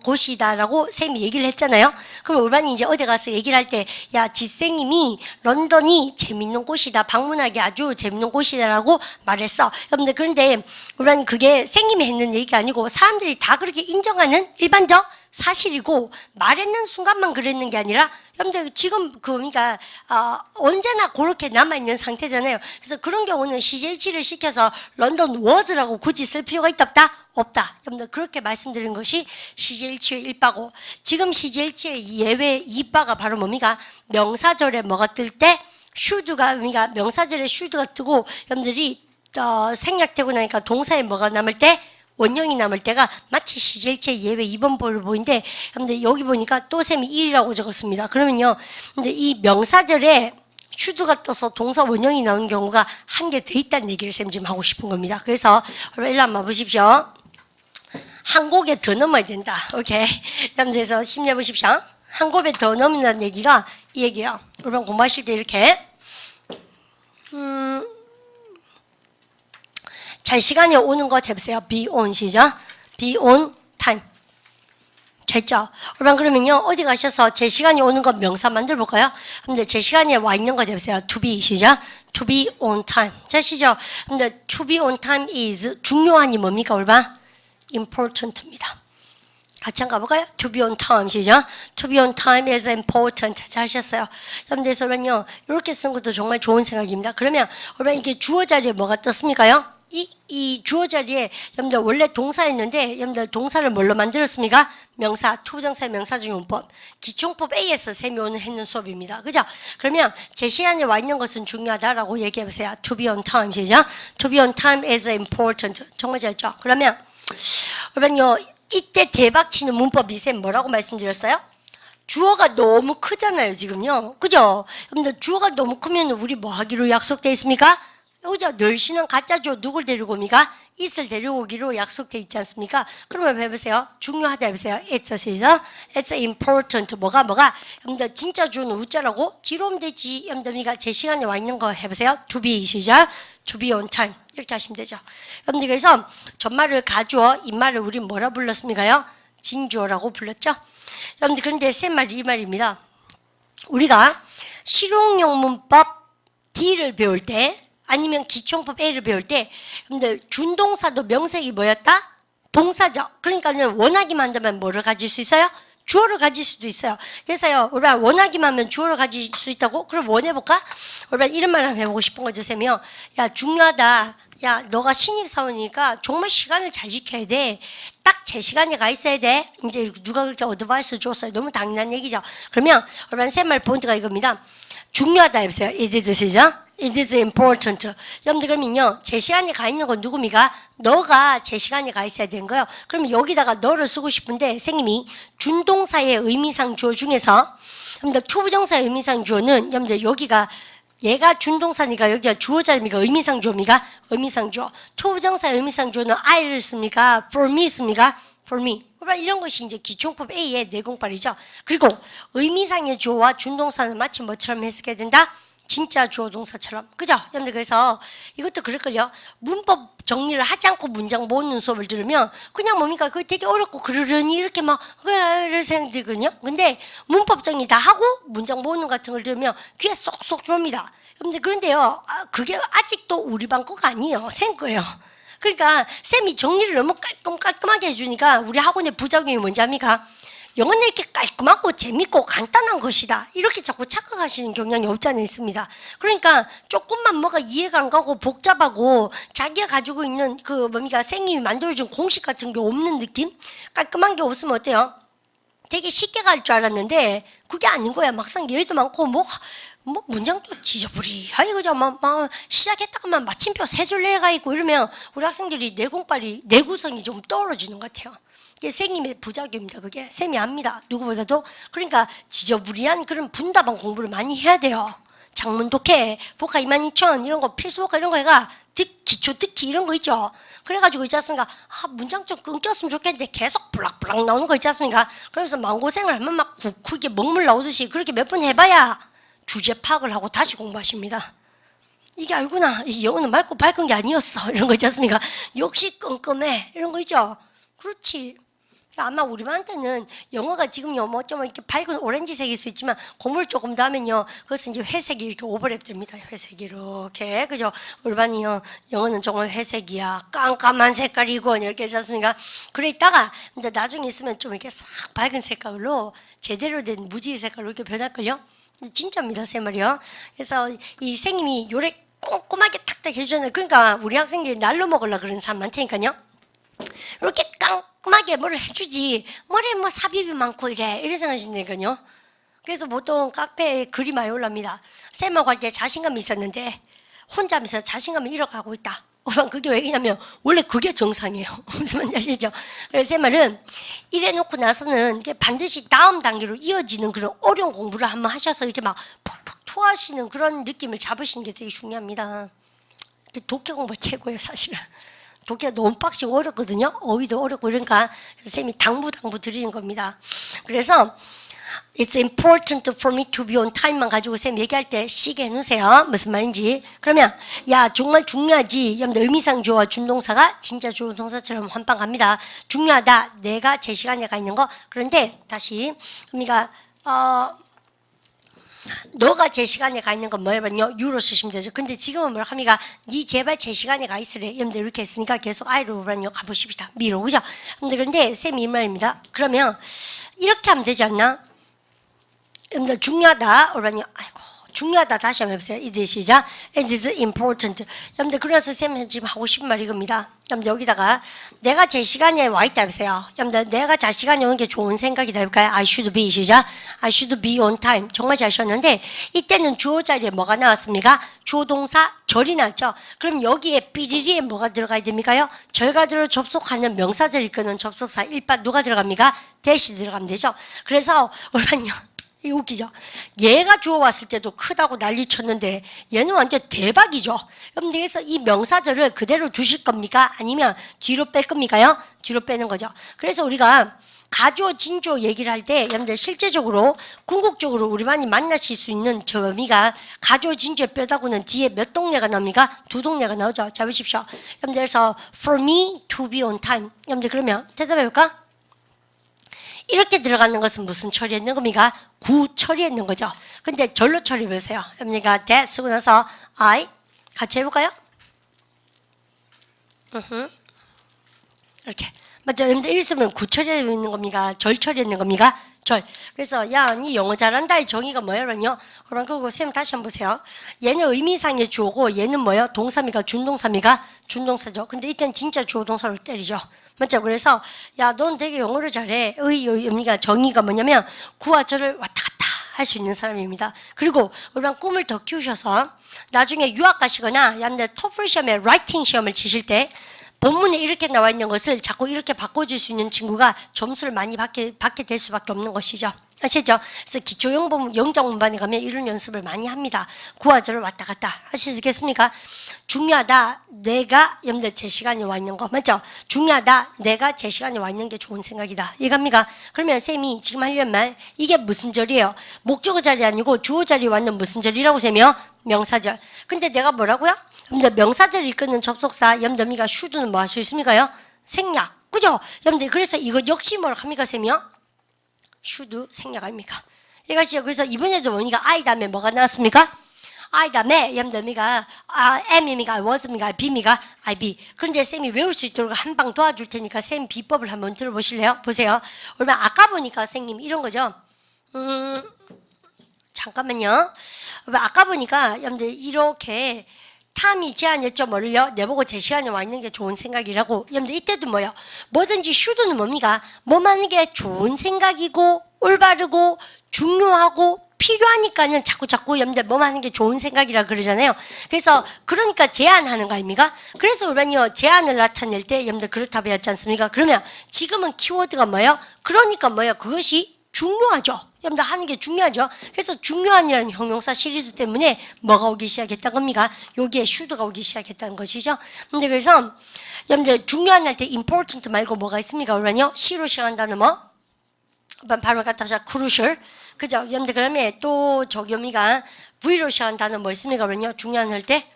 곳이다라고 쌤이 얘기를 했잖아요. 그럼 울반이 이제 어디 가서 얘기를 할 때 야 지쌤님이 런던이 재밌는 곳이다, 방문하기 아주 재밌는 곳이다라고 말했어. 여러분들 그런데 울반 그게 쌤님이 했는 얘기가 아니고 사람들이 다 그렇게 인정하는 일반적 사실이고 말했는 순간만 그랬는 게 아니라 여러분들 지금 그러니까 언제나 그렇게 남아있는 상태잖아요. 그래서 그런 경우는 CJ치를 시켜서 런던 워즈라고 굳이 쓸 필요가 있다 없다? 없다. 여러분들 그렇게 말씀드린 것이 CJ치의 1바고 지금 CJ치의 예외 2바가 바로 뭡니까? 명사절에 뭐가 뜰 때 should가 그러니까 명사절에 should가 뜨고 여러분들이 생략되고 나니까 동사에 뭐가 남을 때 원형이 남을 때가 마치 시제일체 예외 2번 볼을 보이는데 근데 여기 보니까 또 쌤이 1이라고 적었습니다. 그러면요. 근데 이 명사절에 should가 떠서 동사 원형이 나오는 경우가 한 개 더 있다는 얘기를 쌤 지금 하고 싶은 겁니다. 그래서 일로 한번 보십시오. 한 곡에 더 넘어야 된다. 오케이. 그래서 힘내보십시오. 한 곡에 더 넘는다는 얘기가 이 얘기예요. 여러분 공부하실 때 이렇게 잘 시간에 오는 거 해보세요. be on 시죠. be on time. 됐죠? 그러면요 어디 가셔서 제 시간이 오는 거 명사 만들어 볼까요? 근데 제 시간에 와 있는 거 해보세요. to be 시죠. to be on time. 자시죠? 근데 to be on time is 중요한이 뭡니까? 올바? important입니다. 같이 한번 가볼까요? To be on time 시죠? To be on time is important. 잘 하셨어요. 여러분들요 이렇게 쓴 것도 정말 좋은 생각입니다. 그러면 여러분 이게 주어 자리에 뭐가 떴습니까요? 이 주어 자리에 여러분들 원래 동사였는데 여러분들 동사를 뭘로 만들었습니까? 명사, 투부정사의 명사중용법, 기총법 A에서 셈이 오는 했는 수업입니다. 그죠? 그러면 제 시간에 와 있는 것은 중요하다라고 얘기해 보세요. To be on time 시죠? To be on time is important. 정말 잘했죠? 그러면 여러분요 이때 대박치는 문법이 쌤 뭐라고 말씀드렸어요? 주어가 너무 크잖아요 지금요. 그죠? 여러분들 주어가 너무 크면 우리 뭐 하기로 약속돼 있습니까? 그죠? 널씨는 가짜 주어 누굴 데리고 옵니까? it을 데리고 오기로 약속돼 있지 않습니까? 그러면 해보세요. 중요하다 해보세요. it's important. 뭐가? 여러분들 진짜 주어는 우자라고 뒤로 오면 되지. 여러분들 제 시간에 와 있는 거 해보세요. to be 시작. to be on time. 이렇게 하시면 되죠. 여러분들 그래서 전말을 가주어, 인말을 우리 뭐라 불렀습니까요? 진주어라고 불렀죠. 여러분들 그런데 쌤말이 이 말입니다. 우리가 실용용 문법 D를 배울 때 아니면 기총법 A를 배울 때 여러분들 준동사도 명색이 뭐였다? 동사죠. 그러니까는 원하기만 한다면 뭐를 가질 수 있어요? 주어를 가질 수도 있어요. 그래서요, 우리가 원하기만 하면 주어를 가질 수 있다고? 그럼 원해볼까? 우리가 이런 말 한번 해보고 싶은 거죠, 쌤이요. 야, 중요하다. 야, 너가 신입사원이니까 정말 시간을 잘 지켜야 돼. 딱 제 시간에 가 있어야 돼. 이제 누가 그렇게 어드바이스 줬어요. 너무 당연한 얘기죠. 그러면 우리가 쌤말 포인트가 이겁니다. 중요하다 해보세요. It is 시죠? It is important. 여러분들 그러면요 제 시간에 가 있는 건 누굽니까? 너가 제 시간에 가 있어야 되는 거예요. 그러면 여기다가 너를 쓰고 싶은데 선생님이 준동사의 의미상 주어 중에서 여러분들 투부정사의 의미상 주어는 여러분들 여기가 얘가 준동사니까 여기가 주어 자리입니까? 의미상 주어입니까? 의미상 주어. 투부정사의 의미상 주어는 I를 씁니까? For me 씁니까? For me. 이런 것이 이제 기총법 A의 내공발이죠. 그리고 의미상의 주어와 준동사는 마치 뭐처럼 해석해야 된다? 진짜 주어 동사처럼. 그죠? 여러분들 그래서 이것도 그럴걸요. 문법 정리를 하지 않고 문장 모으는 수업을 들으면 그냥 뭡니까? 그거 되게 어렵고 그러려니 이렇게 막 그럴 생각 들거든요. 근데 문법 정리 다 하고 문장 모으는 같은 걸 들으면 귀에 쏙쏙 들어옵니다. 여러분들 그런데요. 그게 아직도 우리 반 거가 아니에요. 생 거예요. 그러니까 쌤이 정리를 너무 깔끔하게 해주니까 우리 학원의 부작용이 뭔지 압니까? 영어는 이렇게 깔끔하고 재밌고 간단한 것이다. 이렇게 자꾸 착각하시는 경향이 없지 않아 있습니다. 그러니까 조금만 뭐가 이해가 안 가고 복잡하고 자기가 가지고 있는 그 뭡니까 선생님이 만들어준 공식 같은 게 없는 느낌? 깔끔한 게 없으면 어때요? 되게 쉽게 갈 줄 알았는데 그게 아닌 거야. 막상 예의도 많고 뭐 문장도 지저분하게 그죠? 막 시작했다가만 마침표 세 줄 내려가 있고 이러면 우리 학생들이 내구성이 좀 떨어지는 것 같아요. 이게 선생님의 부작용입니다. 그게 쌤이 압니다. 누구보다도. 그러니까 지저분한 그런 분다방 공부를 많이 해야 돼요. 작문 독해, 복화 22,000 이런 거 필수 복화 이런 거 해가 기초 듣기 이런 거 있죠. 그래가지고 있지 않습니까? 문장 좀 끊겼으면 좋겠는데 계속 불락불락 나오는 거 있지 않습니까? 그래서 마음고생을 하면 막 굵게 먹물 나오듯이 그렇게 몇 번 해봐야 주제 파악을 하고 다시 공부하십니다. 이게 알구나. 이 영어는 맑고 밝은 게 아니었어. 이런 거 있지 않습니까? 역시 끔끔해. 이런 거 있죠. 그렇지. 아마 우리한테는 영어가 지금요 뭐 좀 이렇게 밝은 오렌지색일 수 있지만 공부를 조금 더 하면요 그것은 이제 회색이 이렇게 오버랩 됩니다. 회색이 이렇게 그죠? 우리 반이요 영어는 정말 회색이야 깜깜한 색깔이고 이렇게 하지 않습니까? 그래 있다가 이제 나중에 있으면 좀 이렇게 싹 밝은 색깔로 제대로 된 무지 색깔로 이렇게 변할걸요? 진짜입니다 제 말이요. 그래서 이 선생님이 요래 꼼꼼하게 탁탁 해주잖아요. 그러니까 우리 학생들이 날로 먹으려고 그러는 사람 많다니까요. 이렇게 깜깜하게 뭐를 해주지 뭐래 뭐 삽입이 많고 이래 생각하신다니까요. 그래서 보통 카페에 글이 많이 올라옵니다. 쌤하고 할 때 자신감이 있었는데 혼자 하면서 자신감을 잃어가고 있다. 그게 왜냐면 원래 그게 정상이에요. 무슨 말인지 아시죠? 그래서 제 말은 이래놓고 나서는 반드시 다음 단계로 이어지는 그런 어려운 공부를 한번 하셔서 이렇게 막 푹푹 토하시는 그런 느낌을 잡으시는 게 되게 중요합니다. 독해 공부 최고예요 사실은. 독해가 너무 빡시고 어렵거든요. 어휘도 어렵고 그러니까 쌤이 당부 드리는 겁니다. 그래서 It's important for me to be on time만 가지고 쌤 얘기할 때 시계 해놓으세요. 무슨 말인지. 그러면 야 정말 중요하지. 여러분들 의미상 주어와 준동사가 진짜 주어 동사처럼 환빵합니다. 중요하다. 내가 제 시간에 가 있는 거. 그런데 다시 의미가 너가 제 시간에 가 있는 건 뭐예요? 유로 쓰시면 되죠. 근데 지금은 뭐라 합니까? 니 제발 제 시간에 가 있으래. 여러분들 이렇게 했으니까 계속 I로 가보십시다. 미로 그죠? 그런데 쌤이 이 말입니다. 그러면 이렇게 하면 되지 않나? 여러분들 중요하다. 아이고 중요하다. 다시 한번 해보세요. 이들 시작. It is important. 여러분들 그래서 쌤이 지금 하고 싶은 말이 이겁니다. 여러분들 여기다가 내가 제 시간에 와 있다 해보세요. 여러분들 내가 제 시간에 오는 게 좋은 생각이다 해볼까요? I should be 시작. I should be on time. 정말 잘 쉬었는데 이때는 주어 자리에 뭐가 나왔습니까? 주어 동사 절이 나왔죠. 그럼 여기에 삐리리에 뭐가 들어가야 됩니까요? 절과들을 접속하는 명사절 이끄는 접속사 일반 누가 들어갑니까? 대시 들어가면 되죠. 그래서 우리는요. 이거 웃기죠? 얘가 주워 왔을 때도 크다고 난리 쳤는데 얘는 완전 대박이죠. 그럼 그래서 이 명사절을 그대로 두실 겁니까? 아니면 뒤로 뺄 겁니까요? 뒤로 빼는 거죠. 그래서 우리가 가주어, 진주어 얘기를 할 때 여러분들 실제적으로 궁극적으로 우리만이 만나실 수 있는 저 의미가 가주어, 진주어 뼈다구는 뒤에 몇 동네가 나옵니까? 두 동네가 나오죠. 자 보십시오. 여러분들 그래서 for me to be on time. 여러분들 그러면 대답해 볼까? 이렇게 들어가는 것은 무슨 처리했는 겁니까? 구 처리했는 거죠. 근데 절로 처리해 보세요. 여러분이가 that 쓰고 나서 I 같이 해볼까요? 이렇게 맞죠? 여러분들 일 쓰면 구 처리했는 겁니까? 절 처리했는 겁니까? 절. 그래서 야, 니 영어 잘한다의 정의가 뭐예요? 그럼 그거 쌤 다시 한번 보세요. 얘는 의미상의 주어고 얘는 뭐예요? 동사입니까? 준동사입니까? 준동사죠. 근데 이때는 진짜 주어 동사로 때리죠. 맞죠? 그래서 야, 넌 되게 영어를 잘해. 의미가 정의가 뭐냐면 구와 절을 왔다 갔다 할 수 있는 사람입니다. 그리고 우리랑 꿈을 더 키우셔서 나중에 유학 가시거나 여러분들 토플 시험에 라이팅 시험을 치실 때 본문에 이렇게 나와 있는 것을 자꾸 이렇게 바꿔줄 수 있는 친구가 점수를 많이 받게 될 수밖에 없는 것이죠. 아시죠? 그래서 기초 영장문반에 가면 이런 연습을 많이 합니다. 구와 절을 왔다 갔다 하시겠습니까? 중요하다. 내가 여러분들 제 시간에 와 있는 거 맞죠? 중요하다. 내가 제 시간에 와 있는 게 좋은 생각이다. 이해갑니까? 그러면 쌤이 지금 하려는 말 이게 무슨 절이에요? 목적어 자리 아니고 주어 자리에 왔는 무슨 절이라고 쌤이요? 명사절. 근데 내가 뭐라고요? 여러분들 명사절 이끄는 접속사 여러분들미가 should는 뭐 할 수 있습니까요? 생략. 그죠? 여러분들 그래서 이거 역시 뭐라고 합니까 쌤이요? should 생략 아닙니까? 이것이요. 그래서 이번에도 보니까 I 다음에 뭐가 나왔습니까? I 다음에 여러분들미가 am입니까? I was입니까? I be입니까? I be. 그런데 쌤이 외울 수 있도록 한 방 도와줄 테니까 쌤 비법을 한번 들어보실래요? 보세요. 얼마 아까 보니까 선생님 이런 거죠. 잠깐만요. 아까 보니까 여러분들 이렇게 탐이 제안했죠. 뭐를요? 내보고 제 시간에 와 있는 게 좋은 생각이라고. 여러분들 이때도 뭐요? 뭐든지 should는 뭡니까? 뭐 하는 게 좋은 생각이고 올바르고 중요하고 필요하니까는 자꾸 여러분들 뭐 하는 게 좋은 생각이라 그러잖아요. 그래서 그러니까 제안하는 거 아닙니까? 그래서 우리는요 제안을 나타낼 때 여러분들 그렇다 배웠지 않습니까? 그러면 지금은 키워드가 뭐예요? 그러니까 뭐예요? 그것이 중요하죠. 여러분들 하는 게 중요하죠. 그래서 중요한이라는 형용사 시리즈 때문에 뭐가 오기 시작했다는 겁니까? 여기에 should가 오기 시작했다는 것이죠. 근데 그래서 여러분들 중요한 할 때 important 말고 뭐가 있습니까? 그러면요 C로 시작한다는 뭐? 발음 갖다 자 crucial. 그죠? 여러분들 그러면 또 저기 의미가 V로 시작한다는 뭐 있습니까? 그러면요 중요한 할 때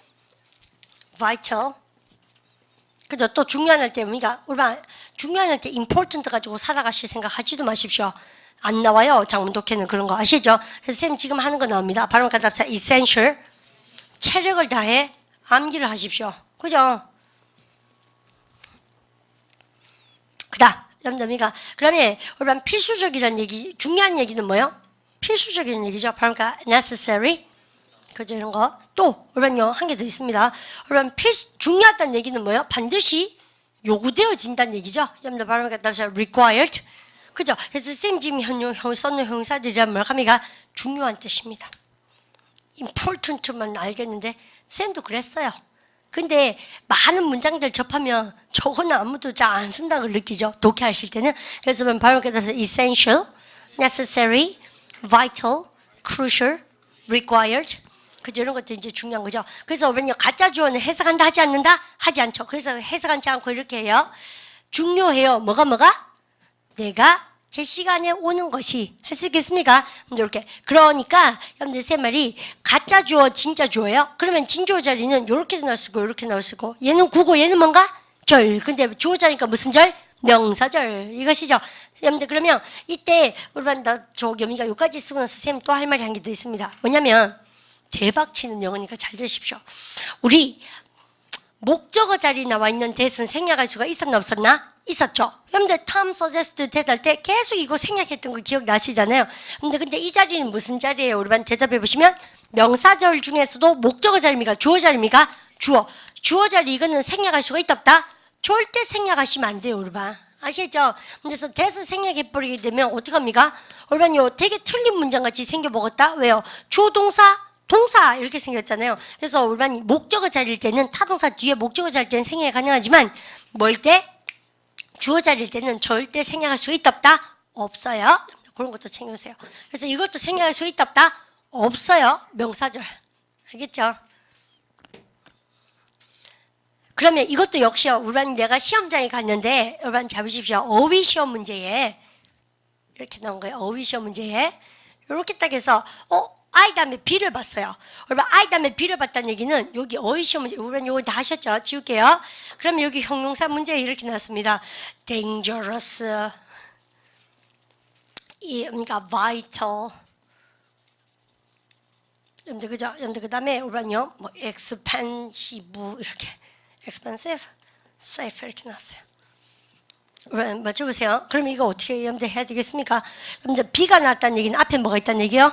vital. 그죠? 또 중요한 할 때 의미가 중요한 할 때 important 가지고 살아가실 생각 하지도 마십시오. 안 나와요. 장문 독해는 그런 거 아시죠? 그래서 쌤 지금 하는 거 나옵니다. 발음 갖다 자 essential. 체력을 다해 암기를 하십시오. 그죠? 그다음 여러분들 그러면 우리가 필수적이라는 얘기, 중요한 얘기는 뭐요? 필수적인 얘기죠. 그러니까 necessary, 그죠 이런 거. 또 우리는요 한 개 더 있습니다. 우리는 중요하다는 얘기는 뭐요? 반드시 요구되어진다는 얘기죠. 여러분들 발음 갖다 자 required, 그죠? 그래서 쌤 지금 써놓은 형사들이란 뭘 합니까? 중요한 뜻입니다. important만 알겠는데 쌤도 그랬어요. 근데 많은 문장들 접하면 저거는 아무도 잘 안 쓴다고 느끼죠. 독해하실 때는. 그래서 바로 그래서 essential, necessary, vital, crucial, required. 그죠? 이런 것도 이제 중요한 거죠. 그래서 우리는 가짜 주어는 해석한다 하지 않는다? 하지 않죠. 그래서 해석하지 않고 이렇게 해요. 중요해요. 뭐가? 내가 제 시간에 오는 것이 할 수 있겠습니까? 이렇게. 그러니까 여러분들 세 말이 가짜 주어 진짜 주어예요. 그러면 진주어 자리는 이렇게도 나올 수 있고 이렇게 나올 수 있고 얘는 구고 얘는 뭔가 절. 근데 주어 자리니까 무슨 절? 명사절. 이것이죠. 여러분들 그러면 이때 우리 저 겸이가 여기까지 쓰고 나서 쌤 또 할 말이 한 게 더 있습니다. 뭐냐면 대박 치는 영어니까 잘 들으십시오. 우리 목적어 자리에 나와 있는 대신 생략할 수가 있었나 없었나? 있었죠. 여러분들 Tom suggest 대답할 때 계속 이거 생략했던 거 기억나시잖아요. 근데 이 자리는 무슨 자리예요? 우리 반 대답해 보시면 명사절 중에서도 목적어 자리입니까? 주어 자리입니까? 주어. 주어 자리 이거는 생략할 수가 있다 없다? 절대 생략하시면 안 돼요, 우리 반. 아시죠? 그래서 대서 생략해버리게 되면 어떡합니까? 우리 반요 되게 틀린 문장같이 생겨먹었다? 왜요? 주어 동사 동사 이렇게 생겼잖아요. 그래서 우리 반이 목적어 자리일 때는 타동사 뒤에 목적어 자리일 때는 생략이 가능하지만 뭘 때? 주어 자리일 때는 절대 생략할 수 있다 없다? 없어요. 그런 것도 챙겨주세요. 그래서 이것도 생략할 수 있다 없다? 없어요. 명사절. 알겠죠? 그러면 이것도 역시요. 우리 내가 시험장에 갔는데 여러분 잡으십시오. 어휘 시험 문제에 이렇게 나온 거예요. 어휘 시험 문제에 이렇게 딱 해서 I 다음에 B를 봤어요. 여러분 I 다음에 B를 봤다는 얘기는 여기 어휘 시험 문제 우리 이거 다 하셨죠? 지울게요. 그러면 여기 형용사 문제에 이렇게 나왔습니다. dangerous 그러니까 vital 여러분들 그죠? 여러분들 그 다음에 우리요 뭐 expensive 이렇게 expensive, safe 이렇게 나왔어요. 여러분 맞춰보세요. 그럼 이거 어떻게 여러분들 해야 되겠습니까? 여러분들 B가 나왔다는 얘기는 앞에 뭐가 있다는 얘기요?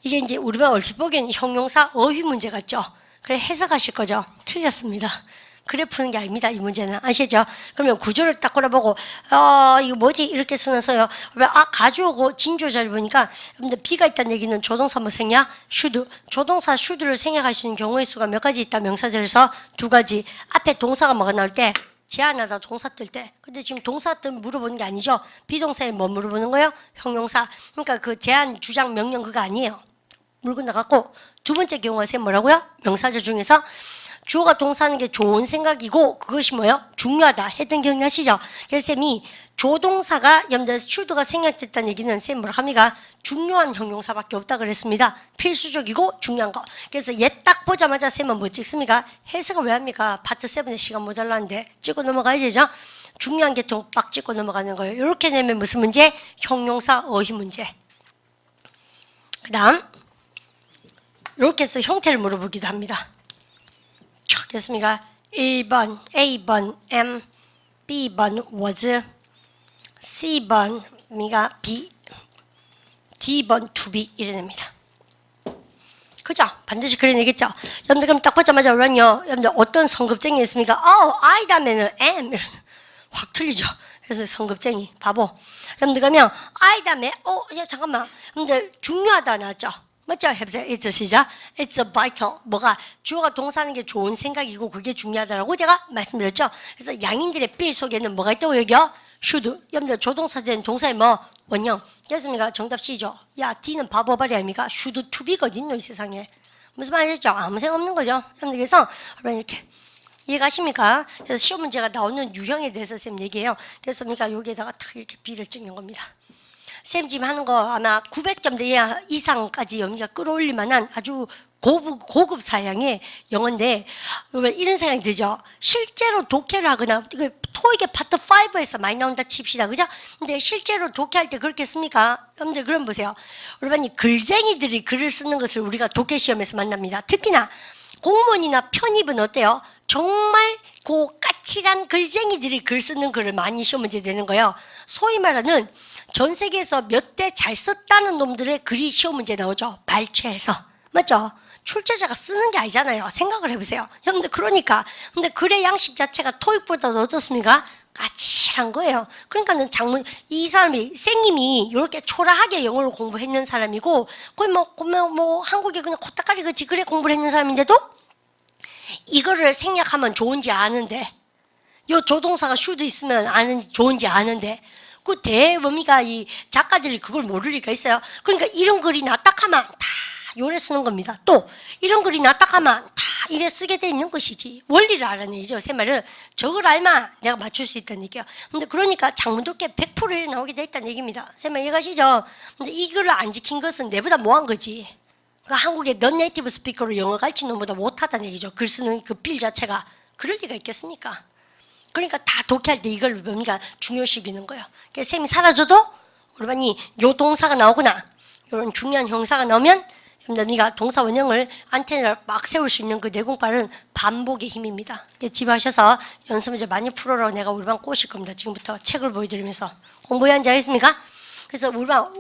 이게 이제 우리가 얼핏 보기엔 형용사 어휘 문제 같죠? 그래 해석하실 거죠? 틀렸습니다. 그래 푸는 게 아닙니다. 이 문제는 아시죠? 그러면 구조를 딱 걸어보고 이거 뭐지? 이렇게 쓰면서요. 가져오고 진주어 잘 보니까 여러분들 B가 있다는 얘기는 조동사 뭐 생략? should. 조동사 should를 생략할 수 있는 경우의 수가 몇 가지 있다? 명사절에서 두 가지. 앞에 동사가 뭐가 나올 때? 제한하다 동사 뜰 때. 근데 지금 동사 뜰 물어보는 게 아니죠? 비동사에 뭐 물어보는 거예요? 형용사. 그러니까 그 제한, 주장, 명령 그거 아니에요. 물고 나갔고 두 번째 경우가 쌤 뭐라고요? 명사절 중에서 주어가 동사하는 게 좋은 생각이고 그것이 뭐예요? 중요하다 했던 기억나시죠? 그래서 쌤이 조동사가 여러분들 should가 생략됐다는 얘기는 쌤 뭐라 합니까? 중요한 형용사밖에 없다 그랬습니다. 필수적이고 중요한 거. 그래서 얘 딱 보자마자 쌤은 뭐 찍습니까? 해석을 왜 합니까? 파트 7의 시간 모자라는데 찍고 넘어가야지 되죠? 중요한 계통 빡 찍고 넘어가는 거예요. 이렇게 내면 무슨 문제? 형용사 어휘 문제. 그 다음 이렇게 해서 형태를 물어보기도 합니다. 됐습니까? 1번 A번 am, B번 was, C번 미가 be, D번 to be 이래 됩니다. 그죠? 반드시 그래 내겠죠? 여러분들 그럼 딱 보자마자 우리는요 여러분들 어떤 성급쟁이 있습니까? I 다음에는 am 확 틀리죠? 그래서 성급쟁이 바보. 여러분들 그러면 I 다음에 야 잠깐만 여러분들 중요하다 나왔죠? 맞죠? 해보세요. It's 시작. It's vital. 뭐가 주어가 동사하는 게 좋은 생각이고 그게 중요하다라고 제가 말씀드렸죠. 그래서 양인들의 빌 속에는 뭐가 있다고 여기요? should. 여러분들 조동사 된 동사의 뭐 원형. 됐습니까? 정답 C죠. 야 D는 바보발이 아닙니까? should to be가 어딨노 이 세상에. 무슨 말이죠? 아무 생각 없는 거죠. 여러분들 그래서 이렇게 이해가십니까? 그래서 시험 문제가 나오는 유형에 대해서 쌤 얘기해요. 그래서 그러니까 여기에다가 탁 이렇게 B를 찍는 겁니다. 쌤 지금 하는 거 아마 900점 이상까지 연기가 끌어올릴 만한 아주 고급 사양의 영어인데 이런 생각이 들죠. 실제로 독해를 하거나 토익의 파트 5에서 많이 나온다 칩시다. 그죠? 근데 실제로 독해할 때 그렇게 씁니까? 여러분들 그럼 보세요. 우리 글쟁이들이 글을 쓰는 것을 우리가 독해 시험에서 만납니다. 특히나 공무원이나 편입은 어때요? 정말 까칠한 글쟁이들이 글 쓰는 글을 많이 시험 문제 되는 거예요. 소위 말하는 전 세계에서 몇 대 잘 썼다는 놈들의 글이 시험 문제 나오죠. 발췌해서. 맞죠? 출제자가 쓰는 게 아니잖아요. 생각을 해보세요. 여러분들 그러니까. 근데 글의 양식 자체가 토익보다도 어떻습니까? 까칠한 거예요. 그러니까는 이 사람이, 쌩님이 이렇게 초라하게 영어를 공부했는 사람이고, 거의 뭐 한국에 그냥 코딱가리 그치 그래 공부를 했는 사람인데도 이거를 생략하면 좋은지 아는데, 요 조동사가 should 있으면 좋은지 아는데, 그 대범위가 이 작가들이 그걸 모를 리가 있어요. 그러니까 이런 글이 낫다 하면 다 요래 쓰는 겁니다. 또 이런 글이 낫다 하면 다 이래 쓰게 돼 있는 것이지. 원리를 알아내죠. 새 말은 저걸 알면 내가 맞출 수 있다는 얘기야. 근데 그러니까 장문독해 100% 이래 나오게 돼 있다는 얘기입니다. 새 말 이해가시죠? 근데 이거를 안 지킨 것은 내보다 뭐한 거지. 그러니까 한국의 넌 네이티브 스피커로 영어 가르치는 놈보다 못하다는 얘기죠. 글 쓰는 그 빌 자체가. 그럴 리가 있겠습니까? 그러니까 다 독해할 때 이걸 뭡니까? 중요시 여기는 거예요. 그래서 쌤이 사라져도 우리반이 요 동사가 나오거나 이런 중요한 형사가 나오면 네가 동사 원형을 안테나를 막 세울 수 있는 그 내공발은 반복의 힘입니다. 집에 하셔서 연습 문제 많이 풀어라. 내가 우리 반 꼬실 겁니다. 지금부터 책을 보여드리면서 공부해 한지 하겠습니까? 그래서 우리 반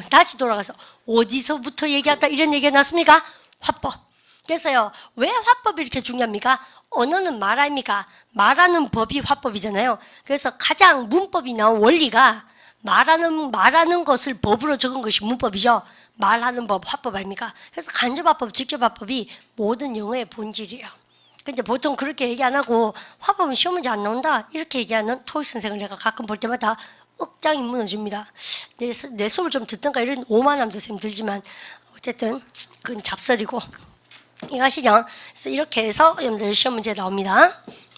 다시 돌아가서 어디서부터 얘기하다 이런 얘기가 났습니까? 화법. 그래서요, 왜 화법이 이렇게 중요합니까? 언어는 말 아닙니까? 말하는 법이 화법이잖아요. 그래서 가장 문법이 나온 원리가 말하는 것을 법으로 적은 것이 문법이죠. 말하는 법, 화법 아닙니까? 그래서 간접화법, 직접화법이 모든 영어의 본질이에요. 근데 보통 그렇게 얘기 안 하고 화법은 시험 문제 안 나온다 이렇게 얘기하는 토익 선생을 내가 가끔 볼 때마다 억장이 무너집니다. 내 수업을 좀 듣던가 이런 오만함도 쌤 들지만 어쨌든 그건 잡설이고 이해가시죠? 그래서 이렇게 해서 여러분들 시험 문제 나옵니다.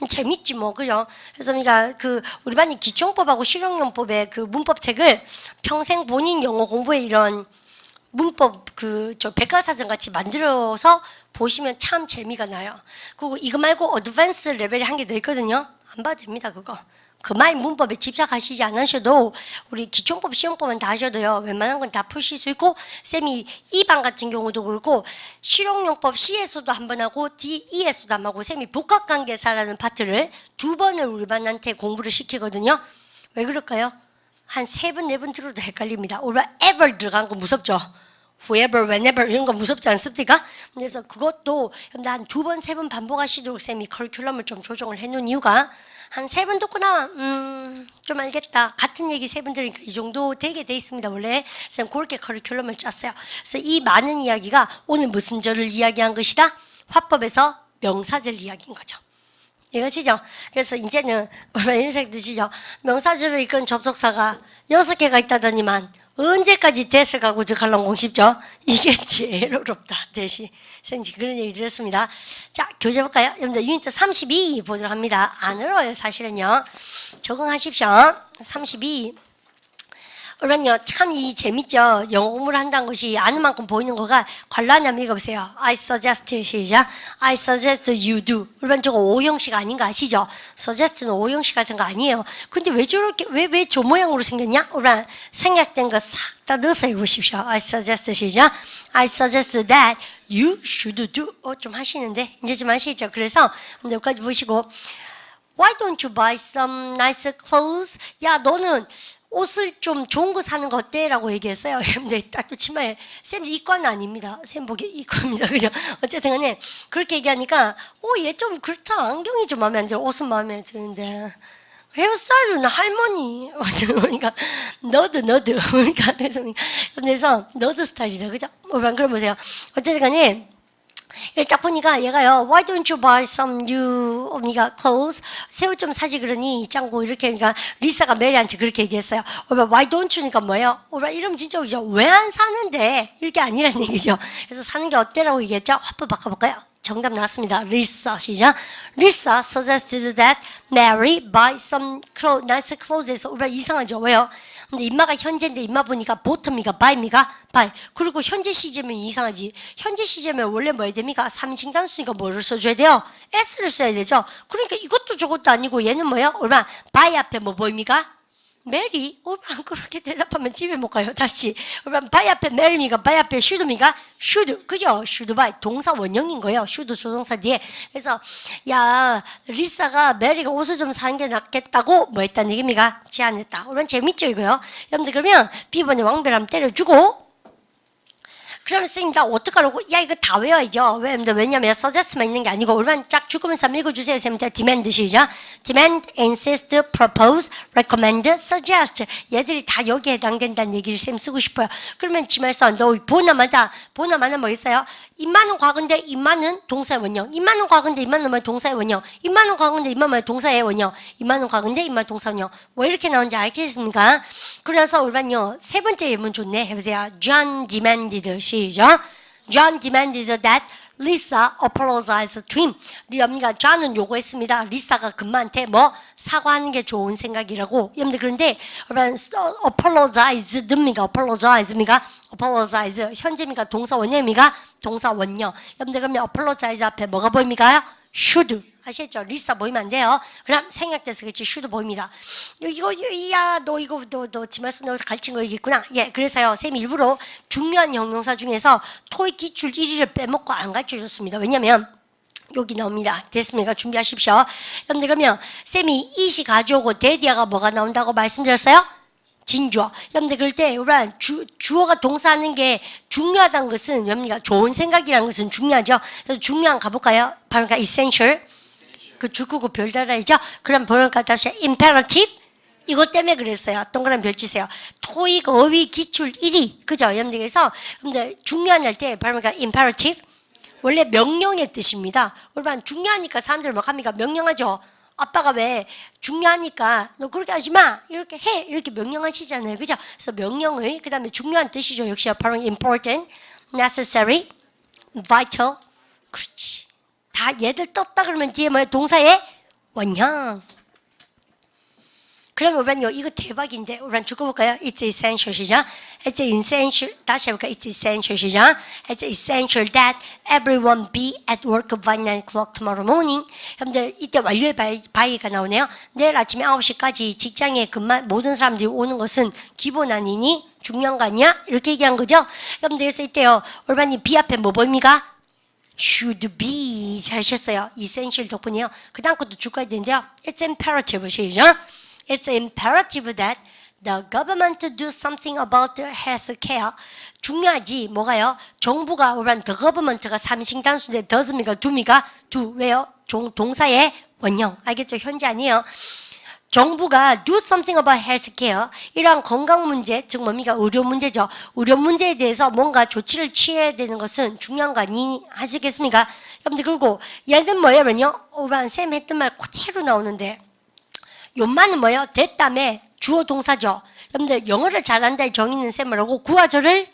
재밌지 뭐, 그죠? 그래서 그러니까 그 우리 반이 기초용법하고 실용용법의 그 문법책을 평생 본인 영어 공부에 이런 문법 저 백과사전 같이 만들어서 보시면 참 재미가 나요. 그리고 이거 말고 어드밴스 레벨이 한 개 더 있거든요. 안 봐도 됩니다, 그거. 그만 문법에 집착하시지 않으셔도 우리 기초법, 시용법은 다 하셔도요. 웬만한 건 다 푸실 수 있고 쌤이 2반 같은 경우도 그렇고 실용용법 C에서도 한 번 하고 D에서도 한 번 하고 쌤이 복합관계사라는 파트를 2번을 우리 반한테 공부를 시키거든요. 왜 그럴까요? 한 3번, 4번 들어도 헷갈립니다. 우리가 ever 들어간 거 무섭죠? whoever, whenever 이런 거 무섭지 않습니까? 그래서 그것도 한 2번, 3번 반복하시도록 쌤이 커리큘럼을 좀 조정을 해놓은 이유가 한 3번 듣고 나면 좀 알겠다. 같은 얘기 3번 들으니까 이 정도 되게 돼 있습니다. 원래 쌤 그렇게 커리큘럼을 짰어요. 그래서 이 많은 이야기가 오늘 무슨 절을 이야기한 것이다? 화법에서 명사절 이야기인 거죠. 이거지죠? 그래서 이제는 얼마나 이런 생각 드시죠? 명사절을 이끈 접속사가 6개가 있다더니만 언제까지 대을 가고 적하려고 싶죠? 이게 제일 어렵다. 대시. 선생님 그런 얘기 드렸습니다. 자, 교재 볼까요? 여러분들 유니트 32 보도록 합니다. 안 어려워요, 사실은요. 적응하십시오. 32. 그러면요, 참 이 재밌죠? 영어 공부를 한다는 것이 아는 만큼 보이는 거가 관람하면 읽어보세요. I suggest, 시작. I suggest you do. 그러면 저거 오형식 아닌가 아시죠? suggest는 오형식 같은 거 아니에요. 근데 왜 저렇게, 왜 저 모양으로 생겼냐? 그러면 생략된 거 싹 다 넣어서 읽으십시오. I suggest, 시작. I suggest that you should do. 좀 하시는데, 이제 좀 하시죠. 그래서, 여기까지 보시고, Why don't you buy some nice clothes? 야, 너는 옷을 좀 좋은 거 사는 거 어때? 라고 얘기했어요. 근데 딱 또 치마에 쌤 이과는 아닙니다. 쌤 보기에 이과입니다. 그죠? 어쨌든 간에 그렇게 얘기하니까 얘 좀 그렇다. 안경이 좀 마음에 안 들어. 옷은 마음에 드는데 헤어스타일은 할머니. 그러니까 너드. 그래서 너드 스타일이다. 그죠? 그럼 보세요. 어쨌든 간에 이걸 딱 보니까 얘가요, Why don't you buy some new clothes? 새 옷 좀 사지 그러니 짱구 이렇게 그러니까 리사가 메리한테 그렇게 얘기했어요. Why don't you니까 뭐예요? 이러면 진짜 그죠? 왜 안 사는데? 이게 아니란 얘기죠. 그래서 사는 게 어때라고 얘기했죠? 화법 바꿔볼까요? 정답 나왔습니다. 리사 시작. Lisa suggested that Mary buy some nice clothes에서 우리가 이상하죠? 왜요? 근데 임마가 현재인데 임마 보니까 보텀이가 바이미가 바이. 그리고 현재 시제면 이상하지. 현재 시제면 원래 뭐 해야 됩니까? 3인칭 단수니까 뭐를 써줘야 돼요? S를 써야 되죠. 그러니까 이것도 저것도 아니고 얘는 뭐예요? 얼마 바이 앞에 뭐 보입니까? 메리. 얼마 그렇게 대답하면 집에 못 가요. 다시. 얼마 바이 앞에 메리미가 바이 앞에 슈드미가 슈드. 그죠? 슈드 바이. 동사 원형인 거예요. 슈드 조동사 뒤에. 그래서 야 리사가 메리가 옷을 좀 사는 게 낫겠다고 뭐 했다는 얘기입니까? 제안했다. 그런 재밌죠 이거요. 여러분들 그러면 B번에 왕별함 때려주고 그러면 선생님 나 어떡하라고? 야 이거 다 외워야죠. 왜냐면 suggest만 있는 게 아니고 얼마나 쫙 죽으면서 한번 읽어주세요. 선생님 demand 시작. demand, insist, propose, recommend, suggest. 얘들이 다 여기에 해당된다는 얘기를 선생님 쓰고 싶어요. 그러면 지말서 너 보나마나 뭐 있어요? 임마는 과거인데 임마는 동사의 원형. 임마는 과거인데 임마는 뭐 동사의 원형. 임마는 과거인데 임마는 동사의 원형. 임마는 과거인데 임마 동사 원형. 왜 이렇게 나오는지 알겠습니까? 그래서 우리는요 세 번째 예문 좋네. 해보세요. John demanded 시작. John demanded that Lisa apologized to him. 여러분과 저는 요구했습니다. 리사가 금마한테 뭐 사과하는 게 좋은 생각이라고. 여러분들 그런데 여러분 apologized입니까? apologize 현재입니까? 동사 원형입니까? 동사 원형. 여러분들 그러면 apologize 앞에 뭐가 보입니까? should. 아시겠죠? 리사 보이면 안 돼요. 그럼 생략돼서 그렇지 should 보입니다. 너 지말씀 너 가르친 거 얘기했구나. 예, 그래서요 쌤이 일부러 중요한 형용사 중에서 토익 기출 1위를 빼먹고 안 가르쳐줬습니다. 왜냐면 여기 나옵니다. 됐습니까? 준비하십시오. 여러분들 그러면 쌤이 이시 가져오고 대디아가 뭐가 나온다고 말씀드렸어요? 진주어. 여러분들 그럴 때 우리가 주어가 동사하는 게 중요하다는 것은 여러분들 좋은 생각이라는 것은 중요하죠. 그래서 중요한 가볼까요? 바로 essential. 그 죽고 별 달아야죠. 그럼 뭐랄까 다시 imperative 이것 때문에 그랬어요. 동그라미 별 치세요. 토익 어휘 기출 1위 그죠? 여러분들 그래서 여러분들 중요한 할 때 바로 imperative 원래 명령의 뜻입니다. 여러분 중요하니까 사람들 뭐 합니까? 명령하죠. 아빠가 왜 중요하니까 너 그렇게 하지 마 이렇게 해 이렇게 명령하시잖아요. 그죠? 그래서 명령의 그 다음에 중요한 뜻이죠. 역시 바로 important, necessary, vital 그렇지. 다 얘들 떴다 그러면 뒤에 뭐예요? 동사의 원형. 그러면 우리는요 이거 대박인데 우리는 죽어볼까요? It's essential 시작. It's essential 다시 해볼까요? It's essential 시작. It's essential that everyone be at work by 9 o'clock tomorrow morning. 여러분들 이때 완료의 바이가 나오네요. 내일 아침에 9시까지 직장에 모든 사람들이 오는 것은 기본 아니니 중요한 거 아니야? 이렇게 얘기한 거죠. 여러분들 그래서 이때요 올바니 B 앞에 뭐 보입니까? should be 잘하셨어요. essential 덕분이에요. 그 다음 것도 줄거야 되는데요. It's imperative 시작. It's imperative that the government do something about the health care. 중요하지 뭐가요? 정부가 우리는 the government가 삼식 단수인데 does입니까? do입니까? do 왜요? 동사의 원형 알겠죠? 현재 아니에요. 정부가 do something about health care 이러한 건강 문제 즉 뭡니까? 의료 문제죠. 의료 문제에 대해서 뭔가 조치를 취해야 되는 것은 중요한 거 아시겠습니까? 여러분들 그리고 얘는 뭐예요? 우리는 쌤 했던 말 그대로 나오는데 요만은 뭐예요? 됐다며 주어 동사죠. 여러분들 영어를 잘한다의 정의는 쌤을 하고 구와 절을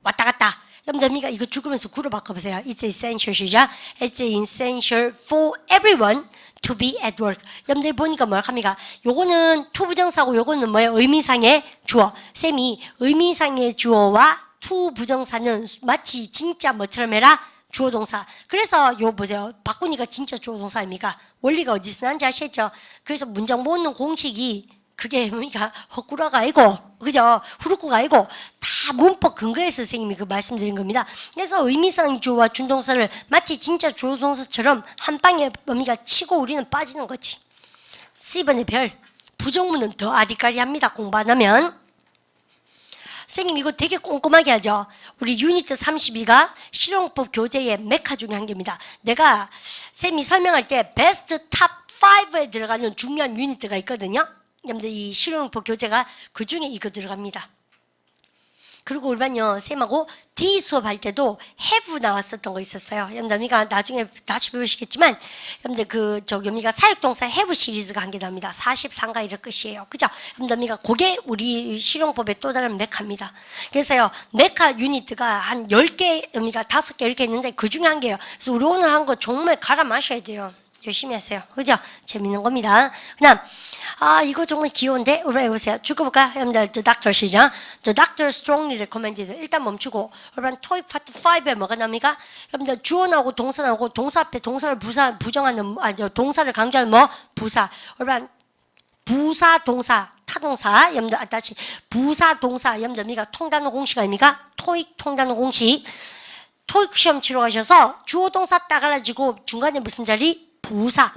왔다 갔다. 여러분들 이거 죽으면서 구로 바꿔보세요. It's essential 시작. It's essential for everyone to be at work. 여러분들 보니까 뭐라 합니까? 요거는 to 부정사고 요거는 뭐예요? 의미상의 주어. 쌤이 의미상의 주어와 to 부정사는 마치 진짜 뭐처럼 해라? 주어 동사. 그래서 요 보세요. 바꾸니까 진짜 주어 동사입니까? 원리가 어디서 난지 아시죠? 그래서 문장 모으는 공식이 그게 뭡니까? 헛구라가 아니고 그죠? 후루꾸가 아니고 다 문법 근거에서 선생님이 그 말씀드린 겁니다. 그래서 의미상 주어와 준동사를 마치 진짜 주어 동사처럼 한 방에 뭡니까? 치고 우리는 빠지는 거지. C번의 별. 부정문은 더 아리까리합니다. 공부 안 하면. 선생님 이거 되게 꼼꼼하게 하죠. 우리 유니트 32가 실용법 교재의 메카 중에 한 개입니다. 내가 쌤이 설명할 때 베스트 탑 5에 들어가는 중요한 유니트가 있거든요. 여러분들 이 실용법 교재가 그 중에 이거 들어갑니다. 그리고 우리는요 쌤하고 D 수업할 때도 have 나왔었던 거 있었어요. 여러분들 나중에 다시 배우시겠지만 여러분들 여기가 사역동사 have 시리즈가 한 개 나옵니다. 43가 이럴 것이에요. 그죠? 여러분들 그게 우리 실용법의 또 다른 메카입니다. 그래서요 메카 유니트가 한 10개 여기가 5개 이렇게 있는데 그 중에 한 개예요. 그래서 우리 오늘 한 거 정말 갈아 마셔야 돼요. 열심히 하세요. 그죠? 재밌는 겁니다. 그다음 이거 정말 귀여운데 우리 해보세요. 죽어볼까? 여러분들 The Doctor 시작. The Doctor strongly recommended. 일단 멈추고 여러분 토익 파트 5에 뭐가 나옵니까? 여러분들 주어 나오고 동사 나오고 동사 앞에 동사를 부정하는 동사를 강조하는 뭐? 부사. 여러분 부사 동사 타동사 여러분들 다시 부사 동사 여러분들 통단어 공식 아닙니까? 토익 통단어 공식. 토익 시험 치러 가셔서 주어 동사 따가지고 중간에 무슨 자리? 부사.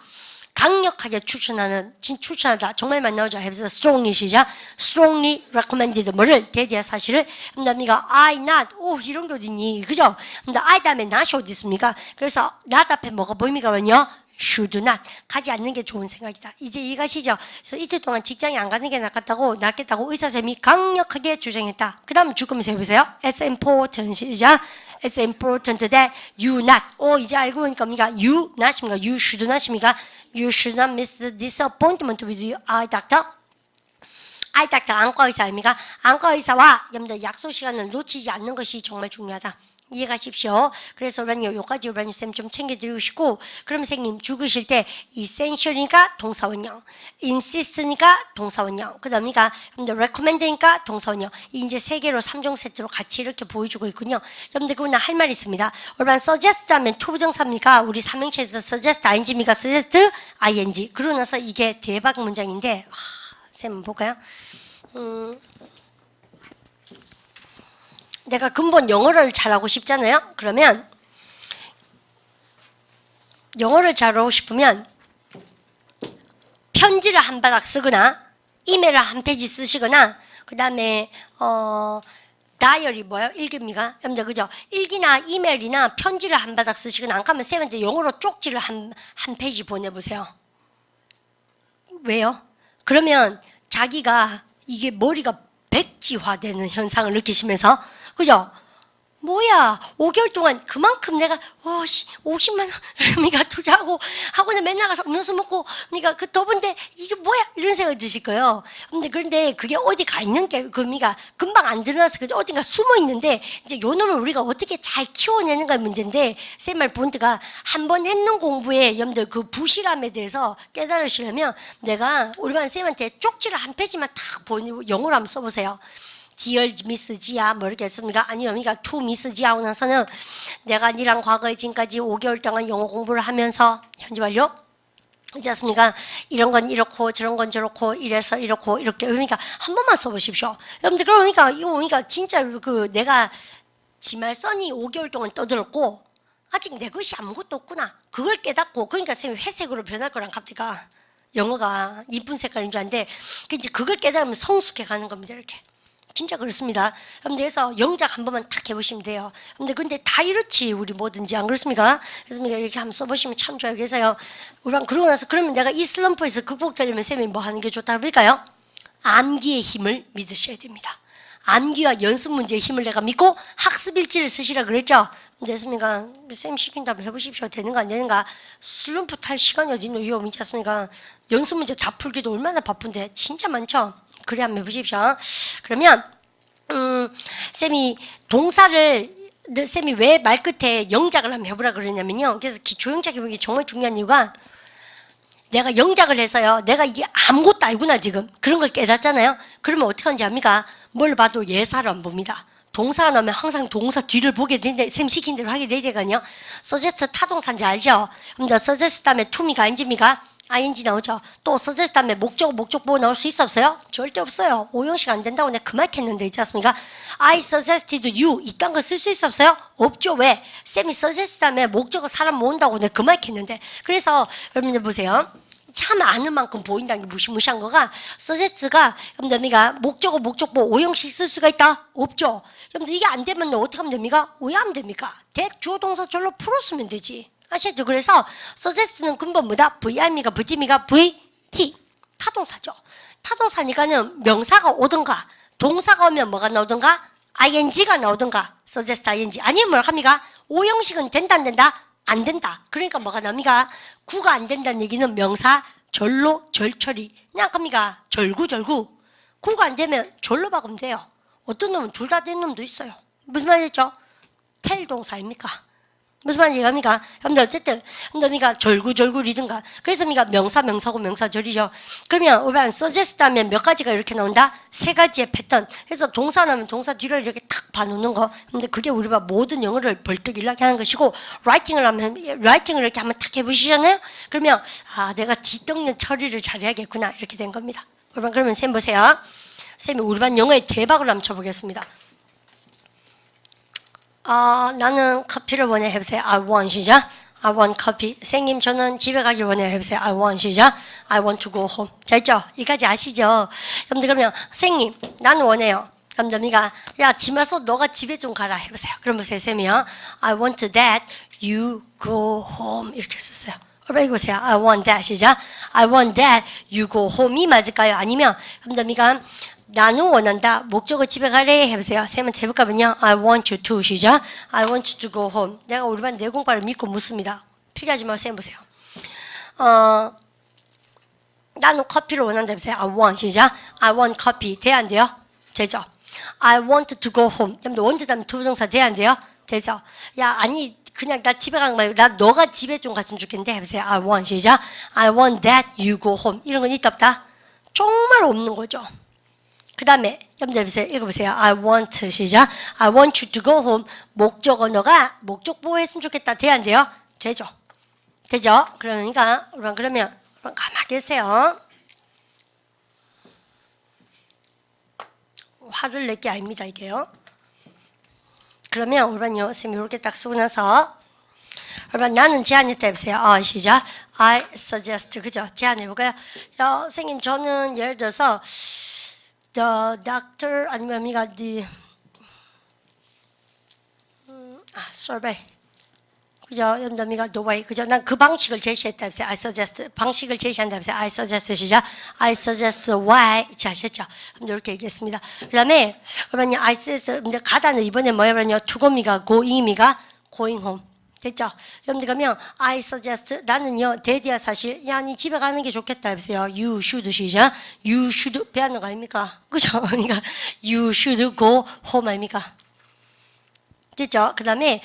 강력하게 추천하다. 정말 많이 나오죠. 해서 strongly 시작. strongly recommended. 뭐를? 대디아 사실을. 남이가 I not. 오, 이런 게 어딨니? 그죠? I 다음에 not이 어디 있습니까? 그래서 not 앞에 뭐가 보입니까? 그러면요. should not. 가지 않는 게 좋은 생각이다. 이제 이해가시죠? 그래서 이틀 동안 직장에 안 가는 게 낫겠다고 의사쌤이 강력하게 주장했다. 그 다음 죽으면서 해보세요. It's important. 시작. It's important that you not. 이제 알고 보니까 뭡니까? You not입니까? You should not입니까? You should not miss this appointment with your eye doctor. eye doctor 안과 의사 아닙니까? 안과 의사와 여러분들 약속 시간을 놓치지 않는 것이 정말 중요하다. 이해가십시오. 그래서 우리는요, 요까지 우리 쌤 좀 챙겨드리고 싶고, 그럼 선생님 죽으실 때 essential이니까 동사원형, insist니까 동사원형, 그 다음이니까 recommend니까 동사원형, 이 이제 세 개로 3종 세트로 같이 이렇게 보여주고 있군요. 여러분들 그러나 할 말이 있습니다. 우리는 suggest 하면 to 부정사입니까? 우리 삼형체에서 suggest ing입니까? suggest ing. 그러고 나서 이게 대박 문장인데, 쌤 한번 볼까요? 내가 근본 영어를 잘하고 싶잖아요. 그러면 영어를 잘하고 싶으면 편지를 한 바닥 쓰거나 이메일을 한 페이지 쓰시거나 그 다음에 다이어리 뭐요? 일기입니까? 여러분들 그죠? 일기나 이메일이나 편지를 한 바닥 쓰시거나 안 가면 쌤한테 영어로 쪽지를 한 페이지 보내보세요. 왜요? 그러면 자기가 이게 머리가 백지화되는 현상을 느끼시면서 그죠? 뭐야 5개월 동안 그만큼 내가 50만 원 내가 투자하고 학원에 맨날 가서 음료수 먹고 그러니까 그 더운데 이게 뭐야 이런 생각이 드실 거예요. 그런데 그게 어디 가 있는 게 그니까 금방 안 드러나서 그죠? 어딘가 숨어 있는데 이제 요 놈을 우리가 어떻게 잘 키워내는가 문제인데 쌤말 본드가 한 번 했는 공부에 여러분들 그 부실함에 대해서 깨달으시려면 내가 우리 반 쌤한테 쪽지를 한 페이지만 탁 영어로 한번 써보세요. Dear Miss G야 모르겠습니까? 아니면 그러니까 to Miss G 하고 나서는 내가 니랑 과거에 지금까지 5개월 동안 영어 공부를 하면서 현재 완료? 그렇지 않습니까? 이런 건 이렇고 저런 건 저렇고 이래서 이렇고 이렇게 그러니까 한 번만 써보십시오. 여러분들 그러니까 이거 보니까 진짜 그 내가 지말선이 5개월 동안 떠들었고 아직 내 것이 아무것도 없구나. 그걸 깨닫고 그러니까 쌤이 회색으로 변할 거란 갑자기가 영어가 이쁜 색깔인 줄 아는데 이제 그걸 깨달으면 성숙해 가는 겁니다. 이렇게. 진짜 그렇습니다. 그래서 영작 한 번만 탁 해보시면 돼요. 근데 다 이렇지 우리 뭐든지 안 그렇습니까? 그래서 이렇게 한번 써보시면 참 좋아요. 그래서요, 우리랑 그러고 나서 그러면 내가 이 슬럼프에서 극복되려면 쌤이 뭐 하는 게 좋다고 볼까요? 암기의 힘을 믿으셔야 됩니다. 암기와 연습 문제의 힘을 내가 믿고 학습 일지를 쓰시라 그랬죠? 됐습니까? 쌤 시킨다면 해보십시오. 되는가 안 되는가? 슬럼프 탈 시간이 어디 있노? 위험 있지 않습니까? 연습 문제 다 풀기도 얼마나 바쁜데 진짜 많죠? 그래 한번 해보십시오. 그러면 쌤이 동사를 쌤이 왜 말 끝에 영작을 한번 해보라 그러냐면요. 그래서 기초영작 해보기 정말 중요한 이유가 내가 영작을 해서요. 내가 이게 아무것도 알구나 지금. 그런 걸 깨닫잖아요. 그러면 어떻게 하는지 압니까? 뭘 봐도 예사를 안 봅니다. 동사가 나오면 항상 동사 뒤를 보게 되는데 쌤 시킨 대로 하게 되거든요. suggest 타동사인지 알죠? 그럼 suggest 다음에 to미가 ing입니까? ing 나오죠. 또 suggest 다음에 목적보 나올 수 있어 없어요? 절대 없어요. 오형식 안 된다고 내가 그 말 했는데 있지 않습니까? I suggested you 이딴 거 쓸 수 있어 없어요? 없죠. 왜? 쌤이 suggest 다음에 목적어 사람 모은다고 내가 그 말 했는데 그래서 여러분들 보세요. 참 아는 만큼 보인다는 게 무시무시한 거가 suggest가 여러분들 목적보 오형식 쓸 수가 있다? 없죠. 여러분들 이게 안 되면 어떻게 하면 됩니까? 왜 하면 됩니까? 대학 주어 동사 절로 풀었으면 되지. 아시죠? 그래서 suggest는 근본 뭐다? VR입니까? VT입니까? VT. 타동사죠. 타동사니까는 명사가 오든가 동사가 오면 뭐가 나오든가 ing가 나오든가 suggest ing 아니면 뭘 합니까? 오형식은 된다 안 된다? 안 된다. 그러니까 뭐가 납니까? 구가 안 된다는 얘기는 명사 절로 절처리 그냥 겁니까? 절구 구가 안 되면 절로 박으면 돼요. 어떤 놈은 둘 다 된 놈도 있어요. 무슨 말이죠? 텔 동사입니까? 무슨 말인지 이해합니까? 여러분들 어쨌든 그러니까 절구리든가 그래서 명사고 명사절이죠. 그러면 우리가 suggest 하면 몇 가지가 이렇게 나온다? 세 가지의 패턴. 그래서 동사 나오면 동사 뒤를 이렇게 탁 봐놓는 거. 근데 그게 우리가 모든 영어를 벌떡 일나게 하는 것이고 라이팅을 이렇게 한번 탁 해보시잖아요. 그러면 내가 뒷동는 처리를 잘해야겠구나 이렇게 된 겁니다. 여러분 그러면 쌤 보세요. 쌤이 우리 반 영어에 대박을 한번 쳐보겠습니다. 나는 커피를 원해 해보세요. I want 시작. I want coffee. 선생님 저는 집에 가길 원해요 해보세요. I want 시작. I want to go home. 자 있죠? 이까지 아시죠? 여러분들 그러면 선생님 나는 원해요. 여러분들 야 지말소 너가 집에 좀 가라 해보세요. 그럼 보세요 쌤이요. I want that you go home 이렇게 썼어요. 여러분 보세요. I want that 시작. I want that you go home이 맞을까요? 아니면 여러분들 나는 원한다. 목적어 집에 가래 해보세요. 쌤한테 해볼까면요. I want you to 시작. I want you to go home. 내가 우리 반 내공과를 믿고 묻습니다. 필요하지 마세요. 쌤 보세요. 나는 커피를 원한다 해보세요. I want 시작. I want coffee. 돼 안 돼요? 되죠. I want to go home. 여러분들 want 다음에 투부정사 돼 안 돼요? 되죠? 야, 아니, 그냥 나 집에 가는 거 말고, 나 너가 집에 좀 갔으면 좋겠는데, 해보세요. I want, 시작. I want that you go home. 이런 건 있다, 없다? 정말 없는 거죠. 그 다음에, 여러분들 해보세요. 읽어보세요. I want, 시작. I want you to go home. 목적 언어가 목적 보호했으면 좋겠다. 돼야 안 돼요? 되죠. 되죠? 그러니까, 그러면 가만히 계세요. 화를 낼 게 아닙니다, 이게요. 그러면 우리는요, 선생님이 이렇게 딱 쓰고 나서, 그러면 나는 제안했다 해보세요. 시작. I suggest. 그죠? 제안해볼까요? 선생님, 저는 예를 들어서, the doctor, 아니면 우리가 the, survey. 그죠? 연담이가 the way. 그죠? 난 그 방식을 제시했다 해보세요. I suggest. 방식을 제시한다 해보세요. I suggest. 시작. I suggest why. 자, 아셨죠? 이렇게 얘기했습니다. 그 다음에, 그러면 I suggest, 근데 가다는 이번에 뭐냐면요. to go미가 going이가 going home. 됐죠? 여러분들 그러면 I suggest 나는요 대디야 사실 야 니 집에 가는 게 좋겠다 해보세요. You should 시작. You should 배하는 거 아닙니까? 그죠? 그러니까 you should go home 아닙니까? 됐죠? 그 다음에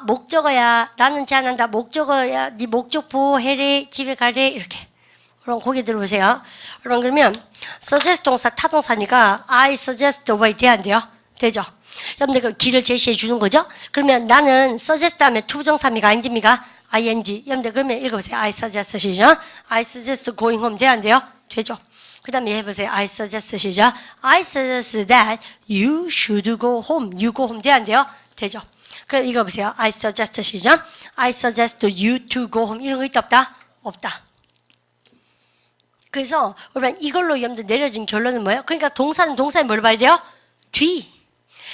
목적어야 나는 제안한다. 목적어야 네 목적 보호해래 집에 가래 이렇게. 그럼 고개 들어보세요. 그러면 suggest 동사 타동사니까 I suggest way 돼야 안 돼요? 되죠? 여러분들 그 길을 제시해 주는 거죠? 그러면 나는 suggest 다음에 to 부정사입니까? ing입니까? ing. 여러분들 그러면 읽어보세요. I suggest 시작. I suggest going home 돼야 안 돼요? 되죠? 그 다음에 해보세요. I suggest 시작. I suggest that you should go home. You go home 돼야 안 돼요? 되죠? 그럼 읽어보세요. I suggest 시작. I suggest you to go home. 이런 거 있다 없다? 없다. 그래서 여러분 이걸로 여러분들 내려진 결론은 뭐예요? 그러니까 동사는 동사에 뭘 봐야 돼요? 뒤.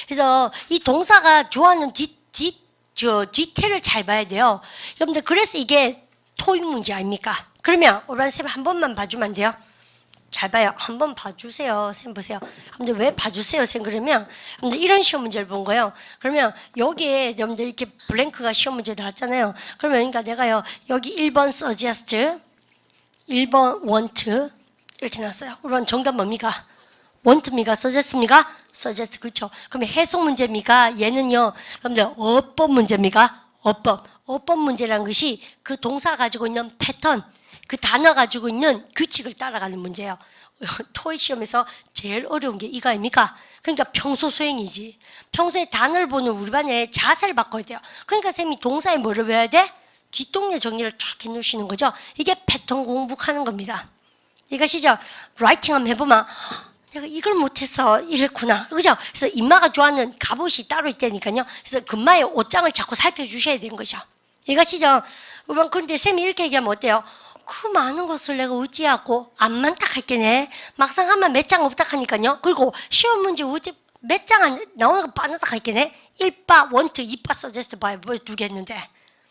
그래서 이 동사가 좋아하는 디테일을 잘 봐야 돼요. 여러분들 그래서 이게 토익 문제 아닙니까? 그러면 오란 쌤 한 번만 봐주면 안 돼요? 잘 봐요. 한 번 봐주세요. 쌤 보세요. 근데 왜 봐주세요, 쌤? 그러면 근데 이런 시험 문제를 본 거예요. 그러면 여기에 여러분들 이렇게 블랭크가 시험 문제 나왔잖아요. 그러면 그러니까 내가요 여기 1번 suggest, 1번 want 이렇게 나왔어요. 그럼 정답 뭡니까? want입니까? suggest입니까? suggest 그렇죠. 그러면 해석 문제입니까? 얘는요, 여러분들 어법 문제입니까? 어법 문제라는 것이 그 동사 가지고 있는 패턴, 그 단어 가지고 있는 규칙을 따라가는 문제예요. 토익 시험에서 제일 어려운 게 이거 아닙니까? 그러니까 평소 수행이지. 평소에 단어를 보는 우리 반의 자세를 바꿔야 돼요. 그러니까 쌤이 동사에 뭐를 배워야 돼? 뒷동네 정리를 쫙 해놓으시는 거죠. 이게 패턴 공부하는 겁니다. 이것이죠. 라이팅 한번 해보면 내가 이걸 못해서 이랬구나. 그죠? 그래서 인마가 좋아하는 갑옷이 따로 있다니까요. 그래서 금마의 옷장을 자꾸 살펴주셔야 되는 거죠. 이것이죠. 그런데 쌤이 이렇게 얘기하면 어때요? 그 많은 것을 내가 어찌하고 안만 딱 할게네. 막상 하면 몇 장 없다 하니까요. 그리고 시험 문제 어찌 몇 장 안 나오는 거 빠르다 할게네. 1바, 원트, 2바, 서제스트 바에 뭐 두 개 했는데.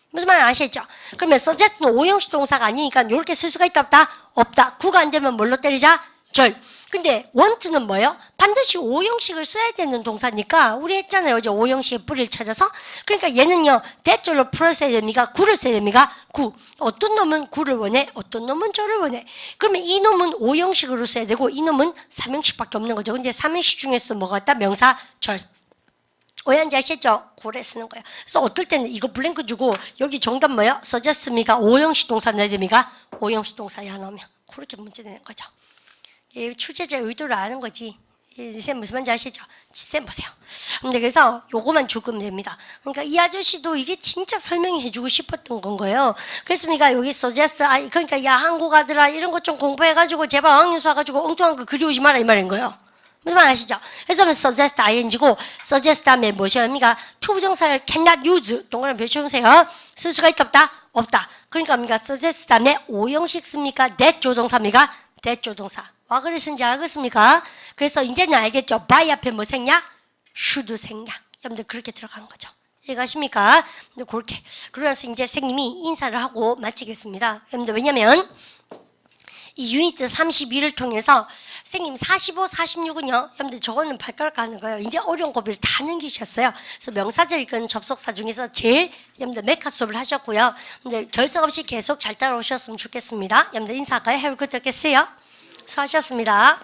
무슨 말 아시겠죠? 그러면 서제스트는 오형식 동사가 아니니까 이렇게 쓸 수가 있다 없다? 없다. 구가 안 되면 뭘로 때리자? 절. 근데 원트는 뭐예요? 반드시 오형식을 써야 되는 동사니까 우리 했잖아요. 어제 오형식의 뿌리를 찾아서. 그러니까 얘는요. 대절로 풀을 써야 됩니까? 구를 써야 됩니까? 구. 어떤 놈은 구를 원해? 어떤 놈은 절을 원해? 그러면 이 놈은 오형식으로 써야 되고 이 놈은 삼형식밖에 없는 거죠. 근데 삼형식 중에서 뭐가 있다? 명사, 절. 오해한지 아시죠? 고래 쓰는 거예요. 그래서 어떨 때는 이거 블랭크 주고 여기 정답 뭐예요? 서제스입니까? 오형식 동사 넣어야 됩니까? 오형식 동사야 넣으면 그렇게 문제 내는 거죠. 출제자의 의도를 아는 거지. 쌤 무슨 말인지 아시죠? 쌤 보세요. 근데 그래서 요거만 죽으면 됩니다. 그러니까 이 아저씨도 이게 진짜 설명해 주고 싶었던 건 거예요. 그랬습니까? 여기 suggest, 그러니까 야 한국아들아 이런 것 좀 공부해가지고 제발 어학연수 와가지고 엉뚱한 거 그리우지 마라 이 말인 거예요. 무슨 말 아시죠? 그래서 suggest ing고 suggest 다음에 무엇입니까? to 부정사를 cannot use 동그라미 표시해주세요. 쓸 수가 있다 없다? 없다. 그러니까 뭡니까? suggest 다음에 오형식 씁니까? that 조동사입니까? that 조동사. 와 그러신지 알겠습니까? 그래서 이제는 알겠죠? by 앞에 뭐 생략? should 생략. 여러분들 그렇게 들어가는 거죠. 이해가십니까? 근데 그렇게. 그러면서 이제 선생님이 인사를 하고 마치겠습니다. 여러분들 왜냐면 이 유니트 32를 통해서 선생님 45, 46은요. 여러분들 저거는 발가락 가는 거예요. 이제 어려운 고비를 다 넘기셨어요. 그래서 명사절 읽은 접속사 중에서 제일 여러분들 메카 수업을 하셨고요. 근데 결석 없이 계속 잘 따라오셨으면 좋겠습니다. 여러분들 인사할까요? Have a good day. 수고하셨습니다.